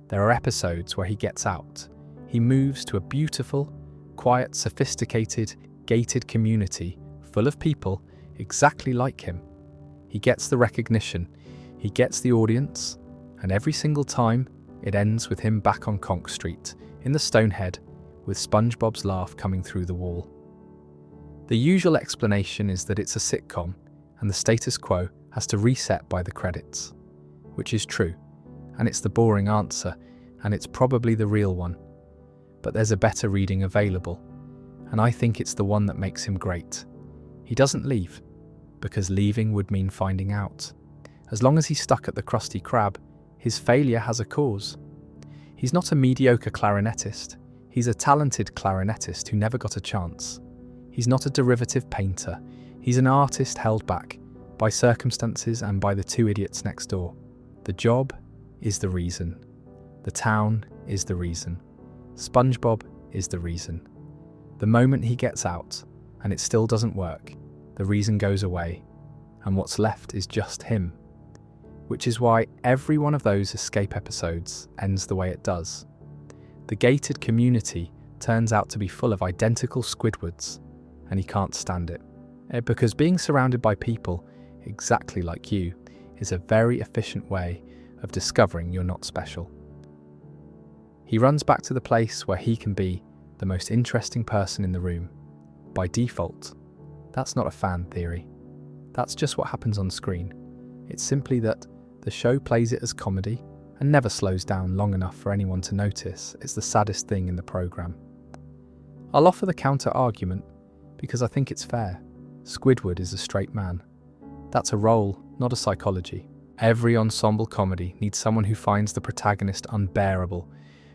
There are episodes where he gets out. He moves to a beautiful, quiet, sophisticated, gated community full of people exactly like him. He gets the recognition, he gets the audience, and every single time it ends with him back on Conch Street, in the Stonehead, with SpongeBob's laugh coming through the wall. The usual explanation is that it's a sitcom and the status quo has to reset by the credits, which is true, and it's the boring answer, and it's probably the real one. But there's a better reading available, and I think it's the one that makes him great. He doesn't leave, because leaving would mean finding out. As long as he's stuck at the Krusty Krab, his failure has a cause. He's not a mediocre clarinetist. He's a talented clarinetist who never got a chance. He's not a derivative painter. He's an artist held back by circumstances and by the two idiots next door. The job is the reason. The town is the reason. SpongeBob is the reason. The moment he gets out, and it still doesn't work, the reason goes away, and what's left is just him. Which is why every one of those escape episodes ends the way it does. The gated community turns out to be full of identical Squidwards, and he can't stand it. Because being surrounded by people exactly like you is a very efficient way of discovering you're not special. He runs back to the place where he can be the most interesting person in the room. By default, that's not a fan theory. That's just what happens on screen. It's simply that the show plays it as comedy and never slows down long enough for anyone to notice it's the saddest thing in the programme. I'll offer the counter-argument because I think it's fair. Squidward is a straight man. That's a role, not a psychology. Every ensemble comedy needs someone who finds the protagonist unbearable,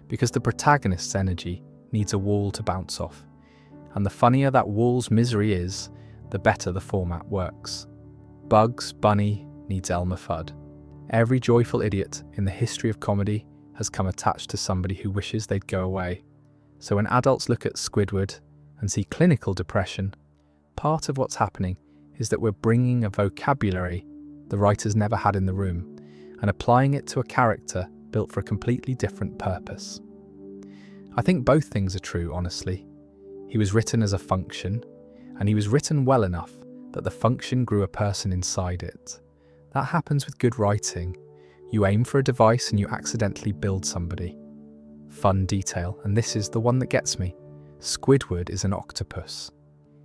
because the protagonist's energy needs a wall to bounce off. And the funnier that wall's misery is, the better the format works. Bugs Bunny needs Elmer Fudd. Every joyful idiot in the history of comedy has come attached to somebody who wishes they'd go away. So when adults look at Squidward and see clinical depression, part of what's happening is that we're bringing a vocabulary the writers never had in the room and applying it to a character built for a completely different purpose. I think both things are true, honestly. He was written as a function, and he was written well enough that the function grew a person inside it. That happens with good writing. You aim for a device and you accidentally build somebody. Fun detail, and this is the one that gets me. Squidward is an octopus.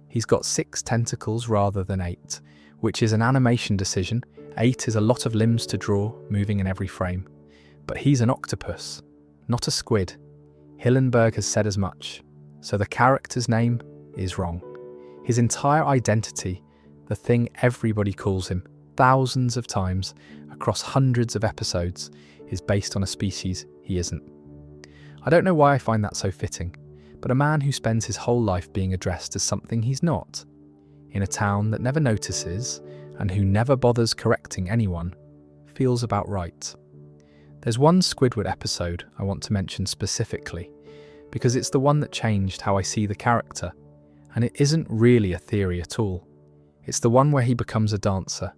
He's got 6 tentacles rather than 8, which is an animation decision. 8 is a lot of limbs to draw, moving in every frame. But he's an octopus, not a squid. Hillenburg has said as much, so the character's name is wrong. His entire identity, the thing everybody calls him, thousands of times, across hundreds of episodes, is based on a species he isn't. I don't know why I find that so fitting, but a man who spends his whole life being addressed as something he's not, in a town that never notices and who never bothers correcting anyone, feels about right. There's one Squidward episode I want to mention specifically, because it's the one that changed how I see the character, and it isn't really a theory at all. It's the one where he becomes a dancer.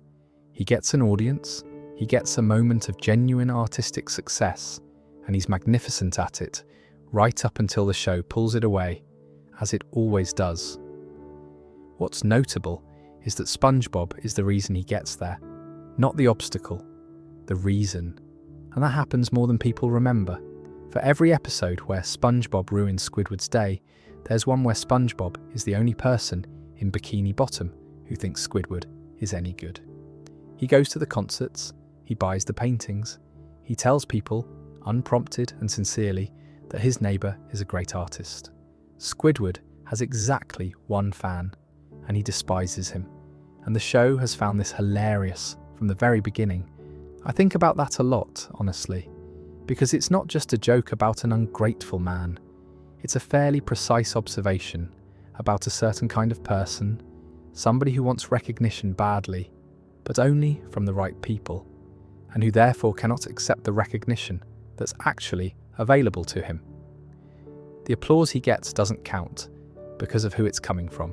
He gets an audience, he gets a moment of genuine artistic success, and he's magnificent at it, right up until the show pulls it away, as it always does. What's notable is that SpongeBob is the reason he gets there, not the obstacle, the reason. And that happens more than people remember. For every episode where SpongeBob ruins Squidward's day, there's one where SpongeBob is the only person in Bikini Bottom who thinks Squidward is any good. He goes to the concerts, he buys the paintings, he tells people, unprompted and sincerely, that his neighbour is a great artist. Squidward has exactly one fan, and he despises him. And the show has found this hilarious from the very beginning. I think about that a lot, honestly, because it's not just a joke about an ungrateful man. It's a fairly precise observation about a certain kind of person, somebody who wants recognition badly, but only from the right people, and who therefore cannot accept the recognition that's actually available to him. The applause he gets doesn't count because of who it's coming from.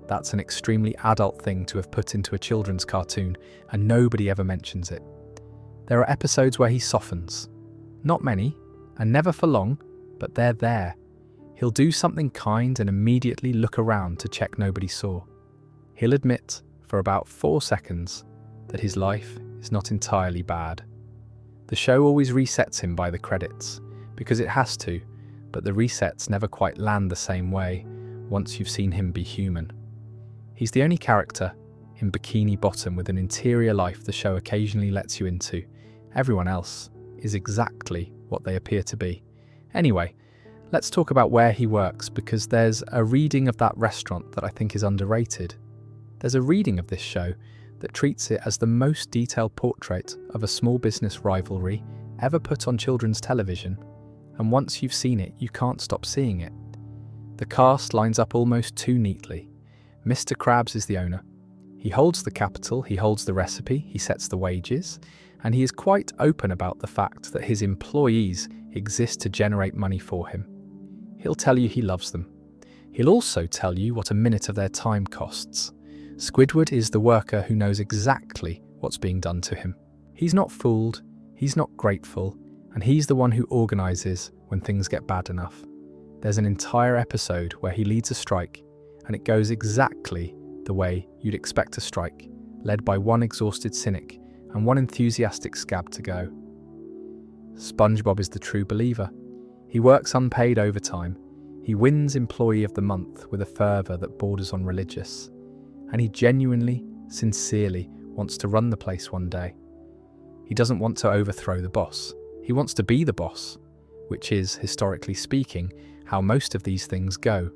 That's an extremely adult thing to have put into a children's cartoon, and nobody ever mentions it. There are episodes where he softens. Not many, and never for long, but they're there. He'll do something kind and immediately look around to check nobody saw. He'll admit, for about 4 seconds, that his life is not entirely bad. The show always resets him by the credits, because it has to, but the resets never quite land the same way once you've seen him be human. He's the only character in Bikini Bottom with an interior life the show occasionally lets you into. Everyone else is exactly what they appear to be. Anyway, let's talk about where he works, because there's a reading of that restaurant that I think is underrated. There's a reading of this show that treats it as the most detailed portrait of a small business rivalry ever put on children's television, and once you've seen it, you can't stop seeing it. The cast lines up almost too neatly. Mr. Krabs is the owner. He holds the capital, he holds the recipe, he sets the wages, and he is quite open about the fact that his employees exist to generate money for him. He'll tell you he loves them. He'll also tell you what a minute of their time costs. Squidward is the worker who knows exactly what's being done to him. He's not fooled, he's not grateful, and he's the one who organises when things get bad enough. There's an entire episode where he leads a strike, and it goes exactly the way you'd expect a strike, led by one exhausted cynic and one enthusiastic scab to go. SpongeBob is the true believer. He works unpaid overtime. He wins Employee of the Month with a fervour that borders on religious. And he genuinely, sincerely wants to run the place one day. He doesn't want to overthrow the boss. He wants to be the boss, which is, historically speaking, how most of these things go.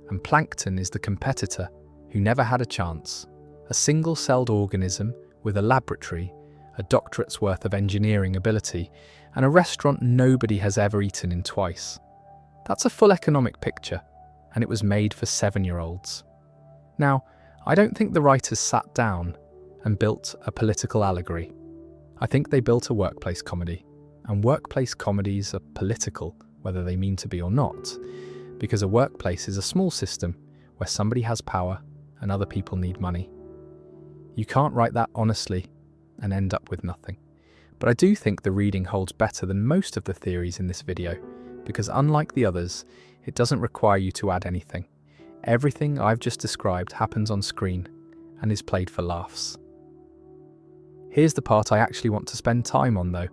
And Plankton is the competitor who never had a chance. A single-celled organism with a laboratory, a doctorate's worth of engineering ability, and a restaurant nobody has ever eaten in twice. That's a full economic picture, and it was made for 7-year-olds. Now, I don't think the writers sat down and built a political allegory. I think they built a workplace comedy, and workplace comedies are political, whether they mean to be or not, because a workplace is a small system where somebody has power and other people need money. You can't write that honestly and end up with nothing. But I do think the reading holds better than most of the theories in this video, because unlike the others, it doesn't require you to add anything. Everything I've just described happens on screen and is played for laughs. Here's the part I actually want to spend time on though,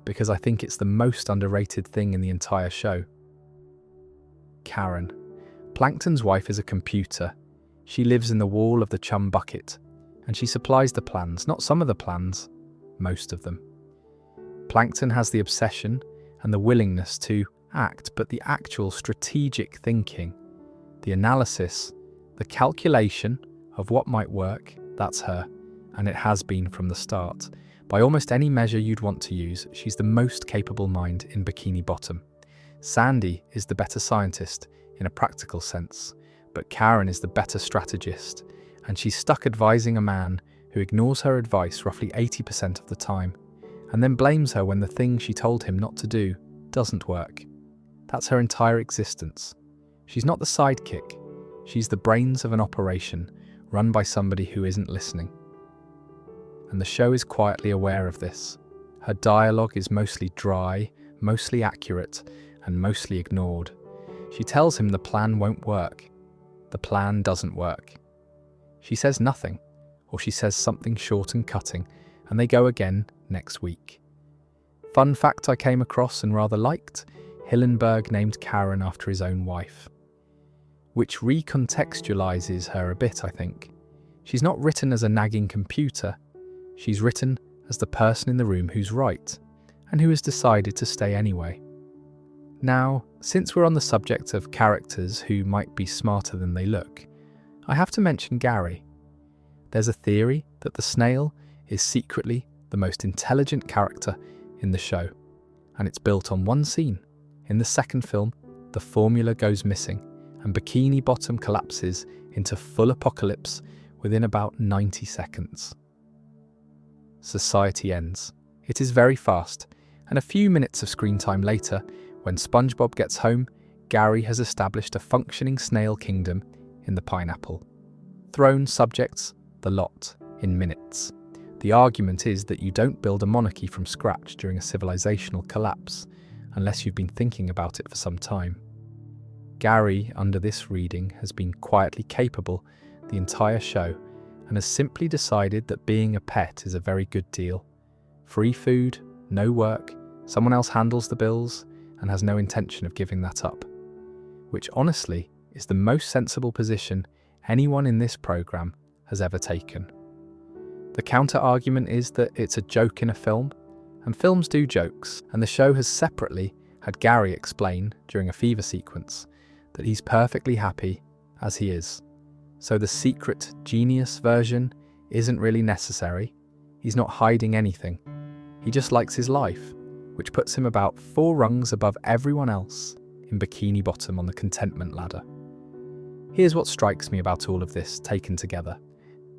because I think it's the most underrated thing in the entire show. Karen. Plankton's wife is a computer. She lives in the wall of the chum bucket, and she supplies the plans, not some of the plans, most of them. Plankton has the obsession and the willingness to act, but the actual strategic thinking, the analysis, the calculation of what might work, that's her, and it has been from the start. By almost any measure you'd want to use, she's the most capable mind in Bikini Bottom. Sandy is the better scientist in a practical sense, but Karen is the better strategist, and she's stuck advising a man who ignores her advice roughly 80% of the time, and then blames her when the thing she told him not to do doesn't work. That's her entire existence. She's not the sidekick. She's the brains of an operation run by somebody who isn't listening. And the show is quietly aware of this. Her dialogue is mostly dry, mostly accurate, and mostly ignored. She tells him the plan won't work. The plan doesn't work. She says nothing, or she says something short and cutting, and they go again next week. Fun fact I came across and rather liked, Hillenburg named Karen after his own wife, which recontextualizes her a bit, I think. She's not written as a nagging computer. She's written as the person in the room who's right, and who has decided to stay anyway. Now, since we're on the subject of characters who might be smarter than they look, I have to mention Gary. There's a theory that the snail is secretly the most intelligent character in the show, and it's built on one scene in the second film, the formula goes missing, and Bikini Bottom collapses into full apocalypse within about 90 seconds. Society ends. It is very fast, and a few minutes of screen time later, when SpongeBob gets home, Gary has established a functioning snail kingdom in the pineapple. Throne subjects, the lot, in minutes. The argument is that you don't build a monarchy from scratch during a civilizational collapse, unless you've been thinking about it for some time. Gary, under this reading, has been quietly capable the entire show and has simply decided that being a pet is a very good deal. Free food, no work, someone else handles the bills, and has no intention of giving that up. Which honestly is the most sensible position anyone in this program has ever taken. The counter-argument is that it's a joke in a film, and films do jokes, and the show has separately had Gary explain during a fever sequence that he's perfectly happy as he is. So the secret genius version isn't really necessary. He's not hiding anything. He just likes his life, which puts him about 4 rungs above everyone else in Bikini Bottom on the contentment ladder. Here's what strikes me about all of this taken together.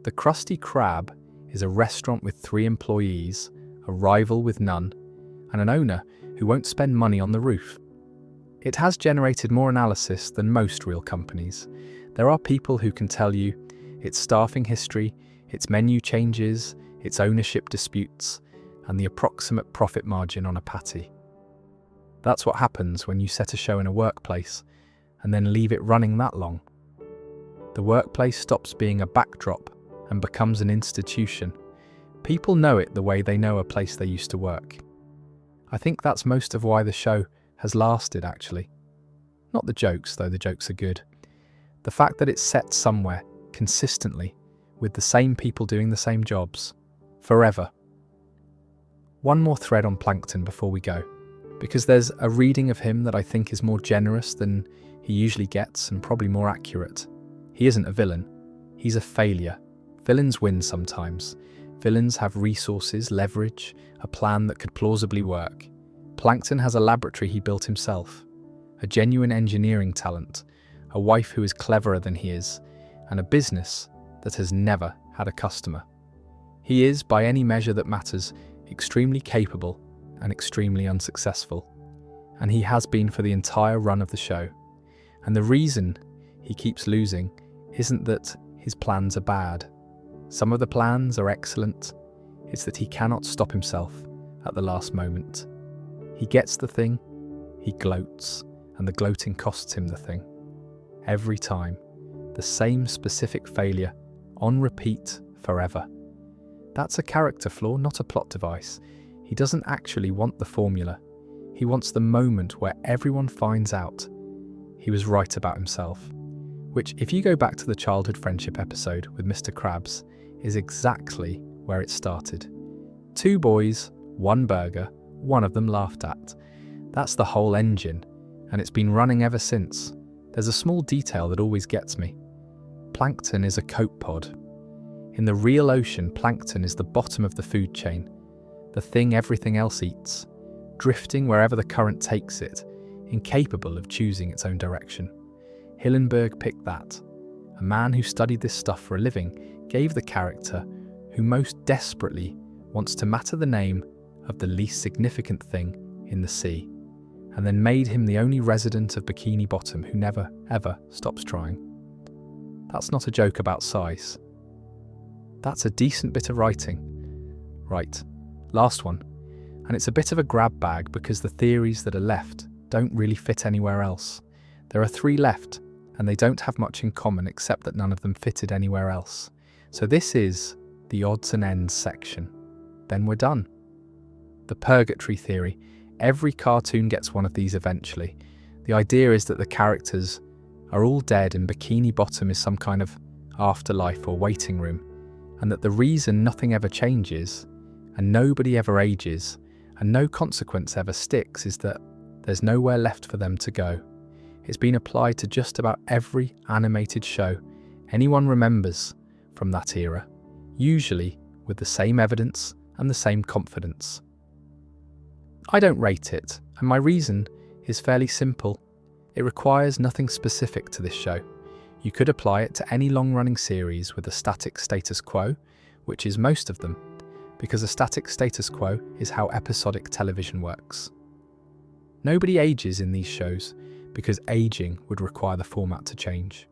The Krusty Krab is a restaurant with 3 employees, a rival with none, and an owner who won't spend money on the roof. It has generated more analysis than most real companies. There are people who can tell you its staffing history, its menu changes, its ownership disputes, and the approximate profit margin on a patty. That's what happens when you set a show in a workplace and then leave it running that long. The workplace stops being a backdrop and becomes an institution. People know it the way they know a place they used to work. I think that's most of why the show has lasted, actually. Not the jokes, though the jokes are good. The fact that it's set somewhere, consistently, with the same people doing the same jobs, forever. One more thread on Plankton before we go, because there's a reading of him that I think is more generous than he usually gets and probably more accurate. He isn't a villain. He's a failure. Villains win sometimes. Villains have resources, leverage, a plan that could plausibly work. Plankton has a laboratory he built himself, a genuine engineering talent, a wife who is cleverer than he is, and a business that has never had a customer. He is, by any measure that matters, extremely capable and extremely unsuccessful. And he has been for the entire run of the show. And the reason he keeps losing isn't that his plans are bad. Some of the plans are excellent. It's that he cannot stop himself at the last moment. He gets the thing, he gloats, and the gloating costs him the thing. Every time. The same specific failure, on repeat, forever. That's a character flaw, not a plot device. He doesn't actually want the formula. He wants the moment where everyone finds out he was right about himself. Which, if you go back to the childhood friendship episode with Mr. Krabs, is exactly where it started. 2 boys, 1 burger, one of them laughed at. That's the whole engine, and it's been running ever since. There's a small detail that always gets me. Plankton is a copepod. In the real ocean, plankton is the bottom of the food chain, the thing everything else eats, drifting wherever the current takes it, incapable of choosing its own direction. Hillenburg picked that. A man who studied this stuff for a living gave the character who most desperately wants to matter the name of the least significant thing in the sea, and then made him the only resident of Bikini Bottom who never, ever stops trying. That's not a joke about size. That's a decent bit of writing. Right, last one. And it's a bit of a grab bag because the theories that are left don't really fit anywhere else. There are 3 left, and they don't have much in common except that none of them fitted anywhere else. So this is the odds and ends section. Then we're done. The purgatory theory. Every cartoon gets one of these eventually. The idea is that the characters are all dead and Bikini Bottom is some kind of afterlife or waiting room, and that the reason nothing ever changes, and nobody ever ages, and no consequence ever sticks is that there's nowhere left for them to go. It's been applied to just about every animated show anyone remembers from that era, usually with the same evidence and the same confidence. I don't rate it, and my reason is fairly simple. It requires nothing specific to this show. You could apply it to any long-running series with a static status quo, which is most of them, because a static status quo is how episodic television works. Nobody ages in these shows, because aging would require the format to change.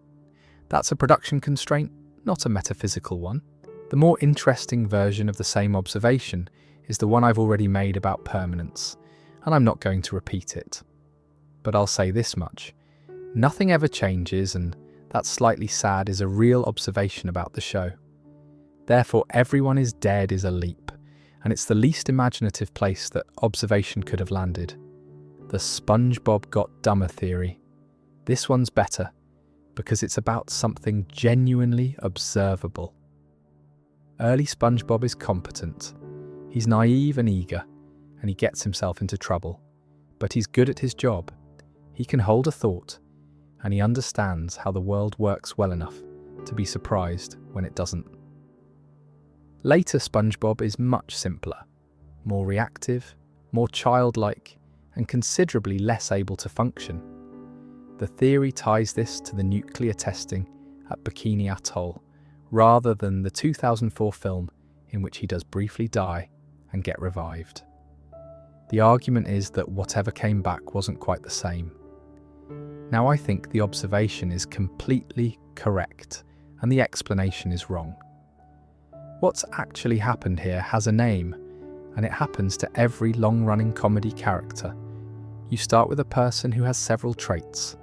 That's a production constraint, not a metaphysical one. The more interesting version of the same observation is the one I've already made about permanence, and I'm not going to repeat it. But I'll say this much. Nothing ever changes, and that slightly sad is a real observation about the show. Therefore, everyone is dead is a leap, and it's the least imaginative place that observation could have landed. The SpongeBob got dumber theory. This one's better, because it's about something genuinely observable. Early SpongeBob is competent. He's naive and eager, and he gets himself into trouble. But he's good at his job. He can hold a thought, and he understands how the world works well enough to be surprised when it doesn't. Later SpongeBob is much simpler, more reactive, more childlike, and considerably less able to function. The theory ties this to the nuclear testing at Bikini Atoll, rather than the 2004 film in which he does briefly die and get revived. The argument is that whatever came back wasn't quite the same. Now I think the observation is completely correct and the explanation is wrong. What's actually happened here has a name, and it happens to every long-running comedy character. You start with a person who has several traits.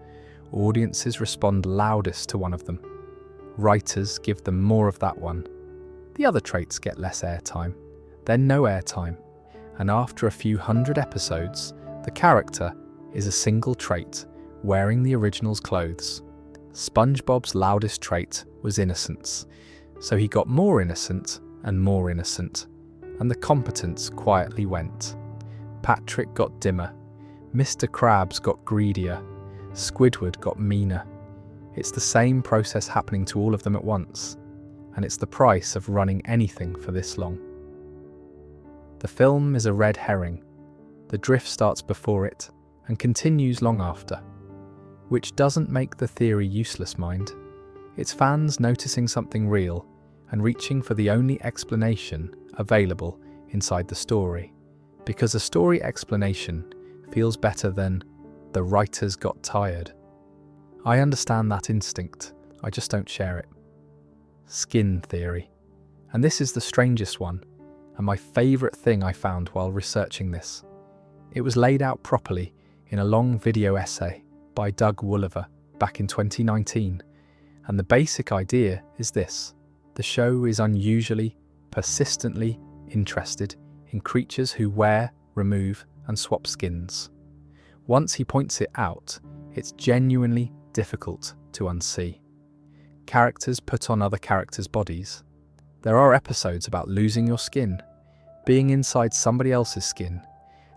Audiences respond loudest to one of them. Writers give them more of that one. The other traits get less airtime, then no airtime, and after a few hundred episodes, the character is a single trait, wearing the original's clothes. SpongeBob's loudest trait was innocence, so he got more innocent, and the competence quietly went. Patrick got dimmer, Mr. Krabs got greedier, Squidward got meaner. It's the same process happening to all of them at once, and it's the price of running anything for this long. The film is a red herring. The drift starts before it and continues long after, which doesn't make the theory useless, mind. It's fans noticing something real and reaching for the only explanation available inside the story, because a story explanation feels better than the writers got tired. I understand that instinct, I just don't share it. Skin theory. And this is the strangest one, and my favourite thing I found while researching this. It was laid out properly in a long video essay by Doug Wooliver back in 2019, and the basic idea is this. The show is unusually, persistently interested in creatures who wear, remove, and swap skins. Once he points it out, it's genuinely difficult to unsee. Characters put on other characters' bodies. There are episodes about losing your skin, being inside somebody else's skin,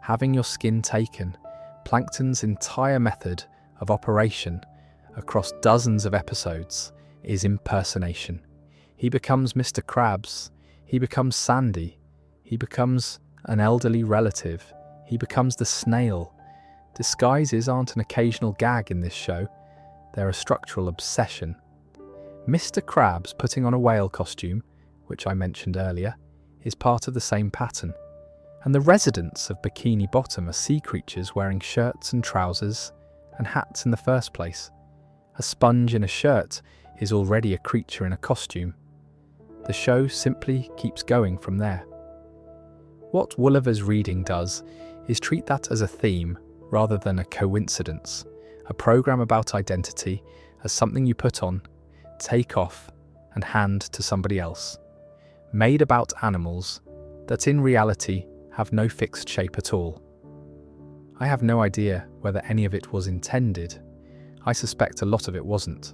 having your skin taken. Plankton's entire method of operation across dozens of episodes is impersonation. He becomes Mr. Krabs, he becomes Sandy, he becomes an elderly relative, he becomes the snail. Disguises aren't an occasional gag in this show, they're a structural obsession. Mr. Krabs putting on a whale costume, which I mentioned earlier, is part of the same pattern. And the residents of Bikini Bottom are sea creatures wearing shirts and trousers and hats in the first place. A sponge in a shirt is already a creature in a costume. The show simply keeps going from there. What Wooliver's reading does is treat that as a theme rather than a coincidence, a program about identity as something you put on, take off, and hand to somebody else. Made about animals that in reality have no fixed shape at all. I have no idea whether any of it was intended. I suspect a lot of it wasn't.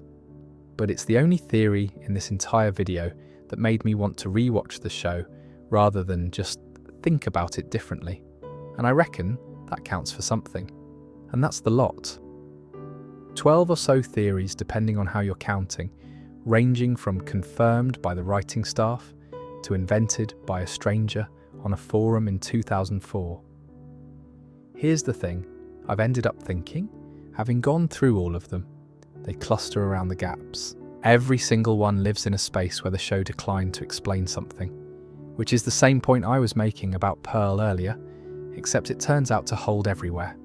But it's the only theory in this entire video that made me want to rewatch the show rather than just think about it differently. And I reckon that counts for something. And that's the lot. 12 or so theories depending on how you're counting, ranging from confirmed by the writing staff to invented by a stranger on a forum in 2004. Here's the thing, I've ended up thinking Having gone through all of them, they cluster around the gaps. Every single one lives in a space where the show declined to explain something, which is the same point I was making about Pearl earlier, except it turns out to hold everywhere.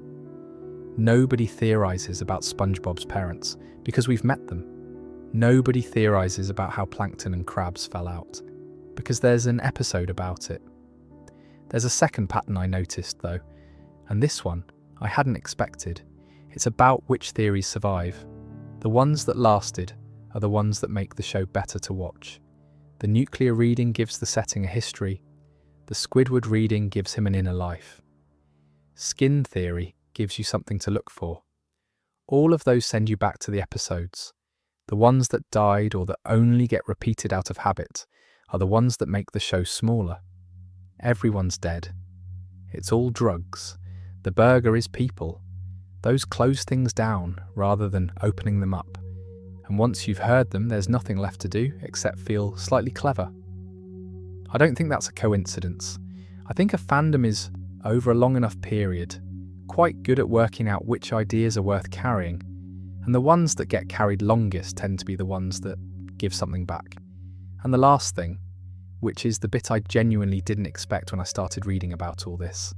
Nobody theorizes about SpongeBob's parents because we've met them. Nobody theorizes about how plankton and crabs fell out because there's an episode about it. There's a second pattern I noticed though, and this one I hadn't expected. It's about which theories survive. The ones that lasted are the ones that make the show better to watch. The nuclear reading gives the setting a history. The Squidward reading gives him an inner life. Skin theory gives you something to look for. All of those send you back to the episodes. The ones that died or that only get repeated out of habit are the ones that make the show smaller. Everyone's dead. It's all drugs. The burger is people. Those close things down rather than opening them up. And once you've heard them, there's nothing left to do except feel slightly clever. I don't think that's a coincidence. I think a fandom is, over a long enough period, quite good at working out which ideas are worth carrying, and the ones that get carried longest tend to be the ones that give something back. And the last thing, which is the bit I genuinely didn't expect when I started reading about all this,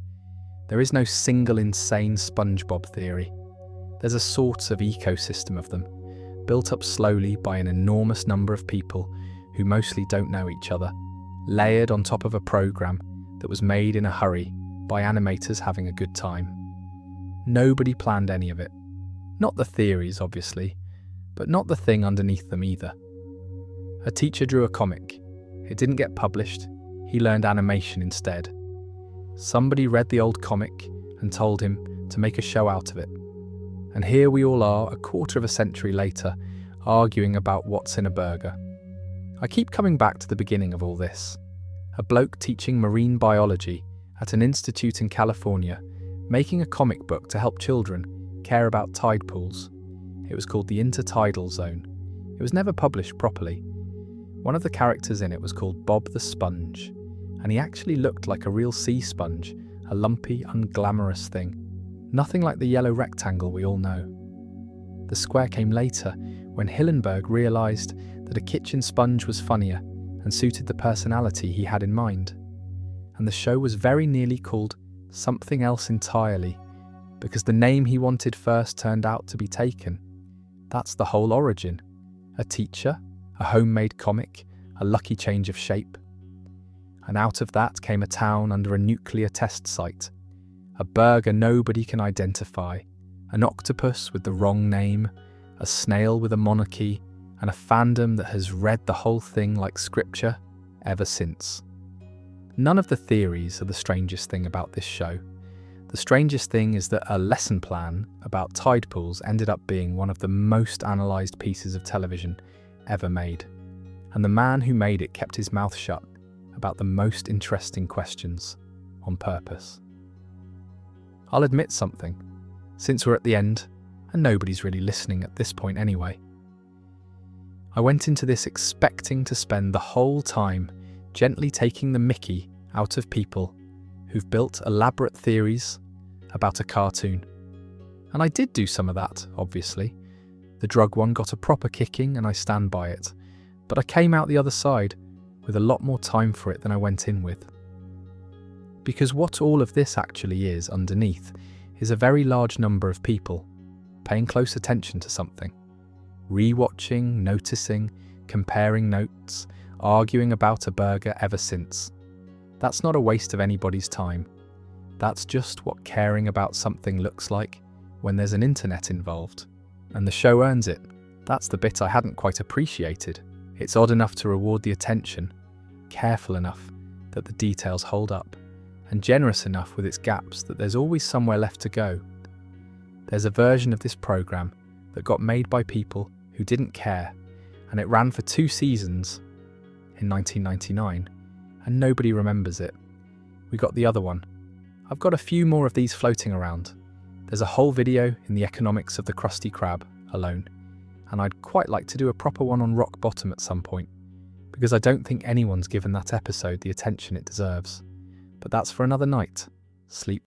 there is no single insane SpongeBob theory. There's a sort of ecosystem of them, built up slowly by an enormous number of people who mostly don't know each other, layered on top of a program that was made in a hurry by animators having a good time. Nobody planned any of it. Not the theories, obviously, but not the thing underneath them either. A teacher drew a comic. It didn't get published. He learned animation instead. Somebody read the old comic and told him to make a show out of it. And here we all are, a quarter of a century later, arguing about what's in a burger. I keep coming back to the beginning of all this. A bloke teaching marine biology at an institute in California, making a comic book to help children care about tide pools. It was called The Intertidal Zone. It was never published properly. One of the characters in it was called Bob the Sponge, and he actually looked like a real sea sponge, a lumpy, unglamorous thing. Nothing like the yellow rectangle we all know. The square came later, when Hillenburg realised that a kitchen sponge was funnier and suited the personality he had in mind. And the show was very nearly called something else entirely, because the name he wanted first turned out to be taken. That's the whole origin. A teacher, a homemade comic, a lucky change of shape. And out of that came a town under a nuclear test site, a burger nobody can identify, an octopus with the wrong name, a snail with a monarchy, and a fandom that has read the whole thing like scripture ever since. None of the theories are the strangest thing about this show. The strangest thing is that a lesson plan about tide pools ended up being one of the most analysed pieces of television ever made. And the man who made it kept his mouth shut about the most interesting questions on purpose. I'll admit something, since we're at the end, and nobody's really listening at this point anyway. I went into this expecting to spend the whole time gently taking the mickey out of people who've built elaborate theories about a cartoon. And I did do some of that, obviously. The drug one got a proper kicking and I stand by it, but I came out the other side with a lot more time for it than I went in with. Because what all of this actually is underneath is a very large number of people paying close attention to something, re-watching, noticing, comparing notes, arguing about a burger ever since. That's not a waste of anybody's time. That's just what caring about something looks like when there's an internet involved. And the show earns it. That's the bit I hadn't quite appreciated. It's odd enough to reward the attention, careful enough that the details hold up, and generous enough with its gaps that there's always somewhere left to go. There's a version of this programme that got made by people who didn't care, and it ran for 2 seasons in 1999, and nobody remembers it. We got the other one. I've got a few more of these floating around. There's a whole video in the economics of the Krusty Krab alone, and I'd quite like to do a proper one on Rock Bottom at some point, because I don't think anyone's given that episode the attention it deserves. But that's for another night. Sleep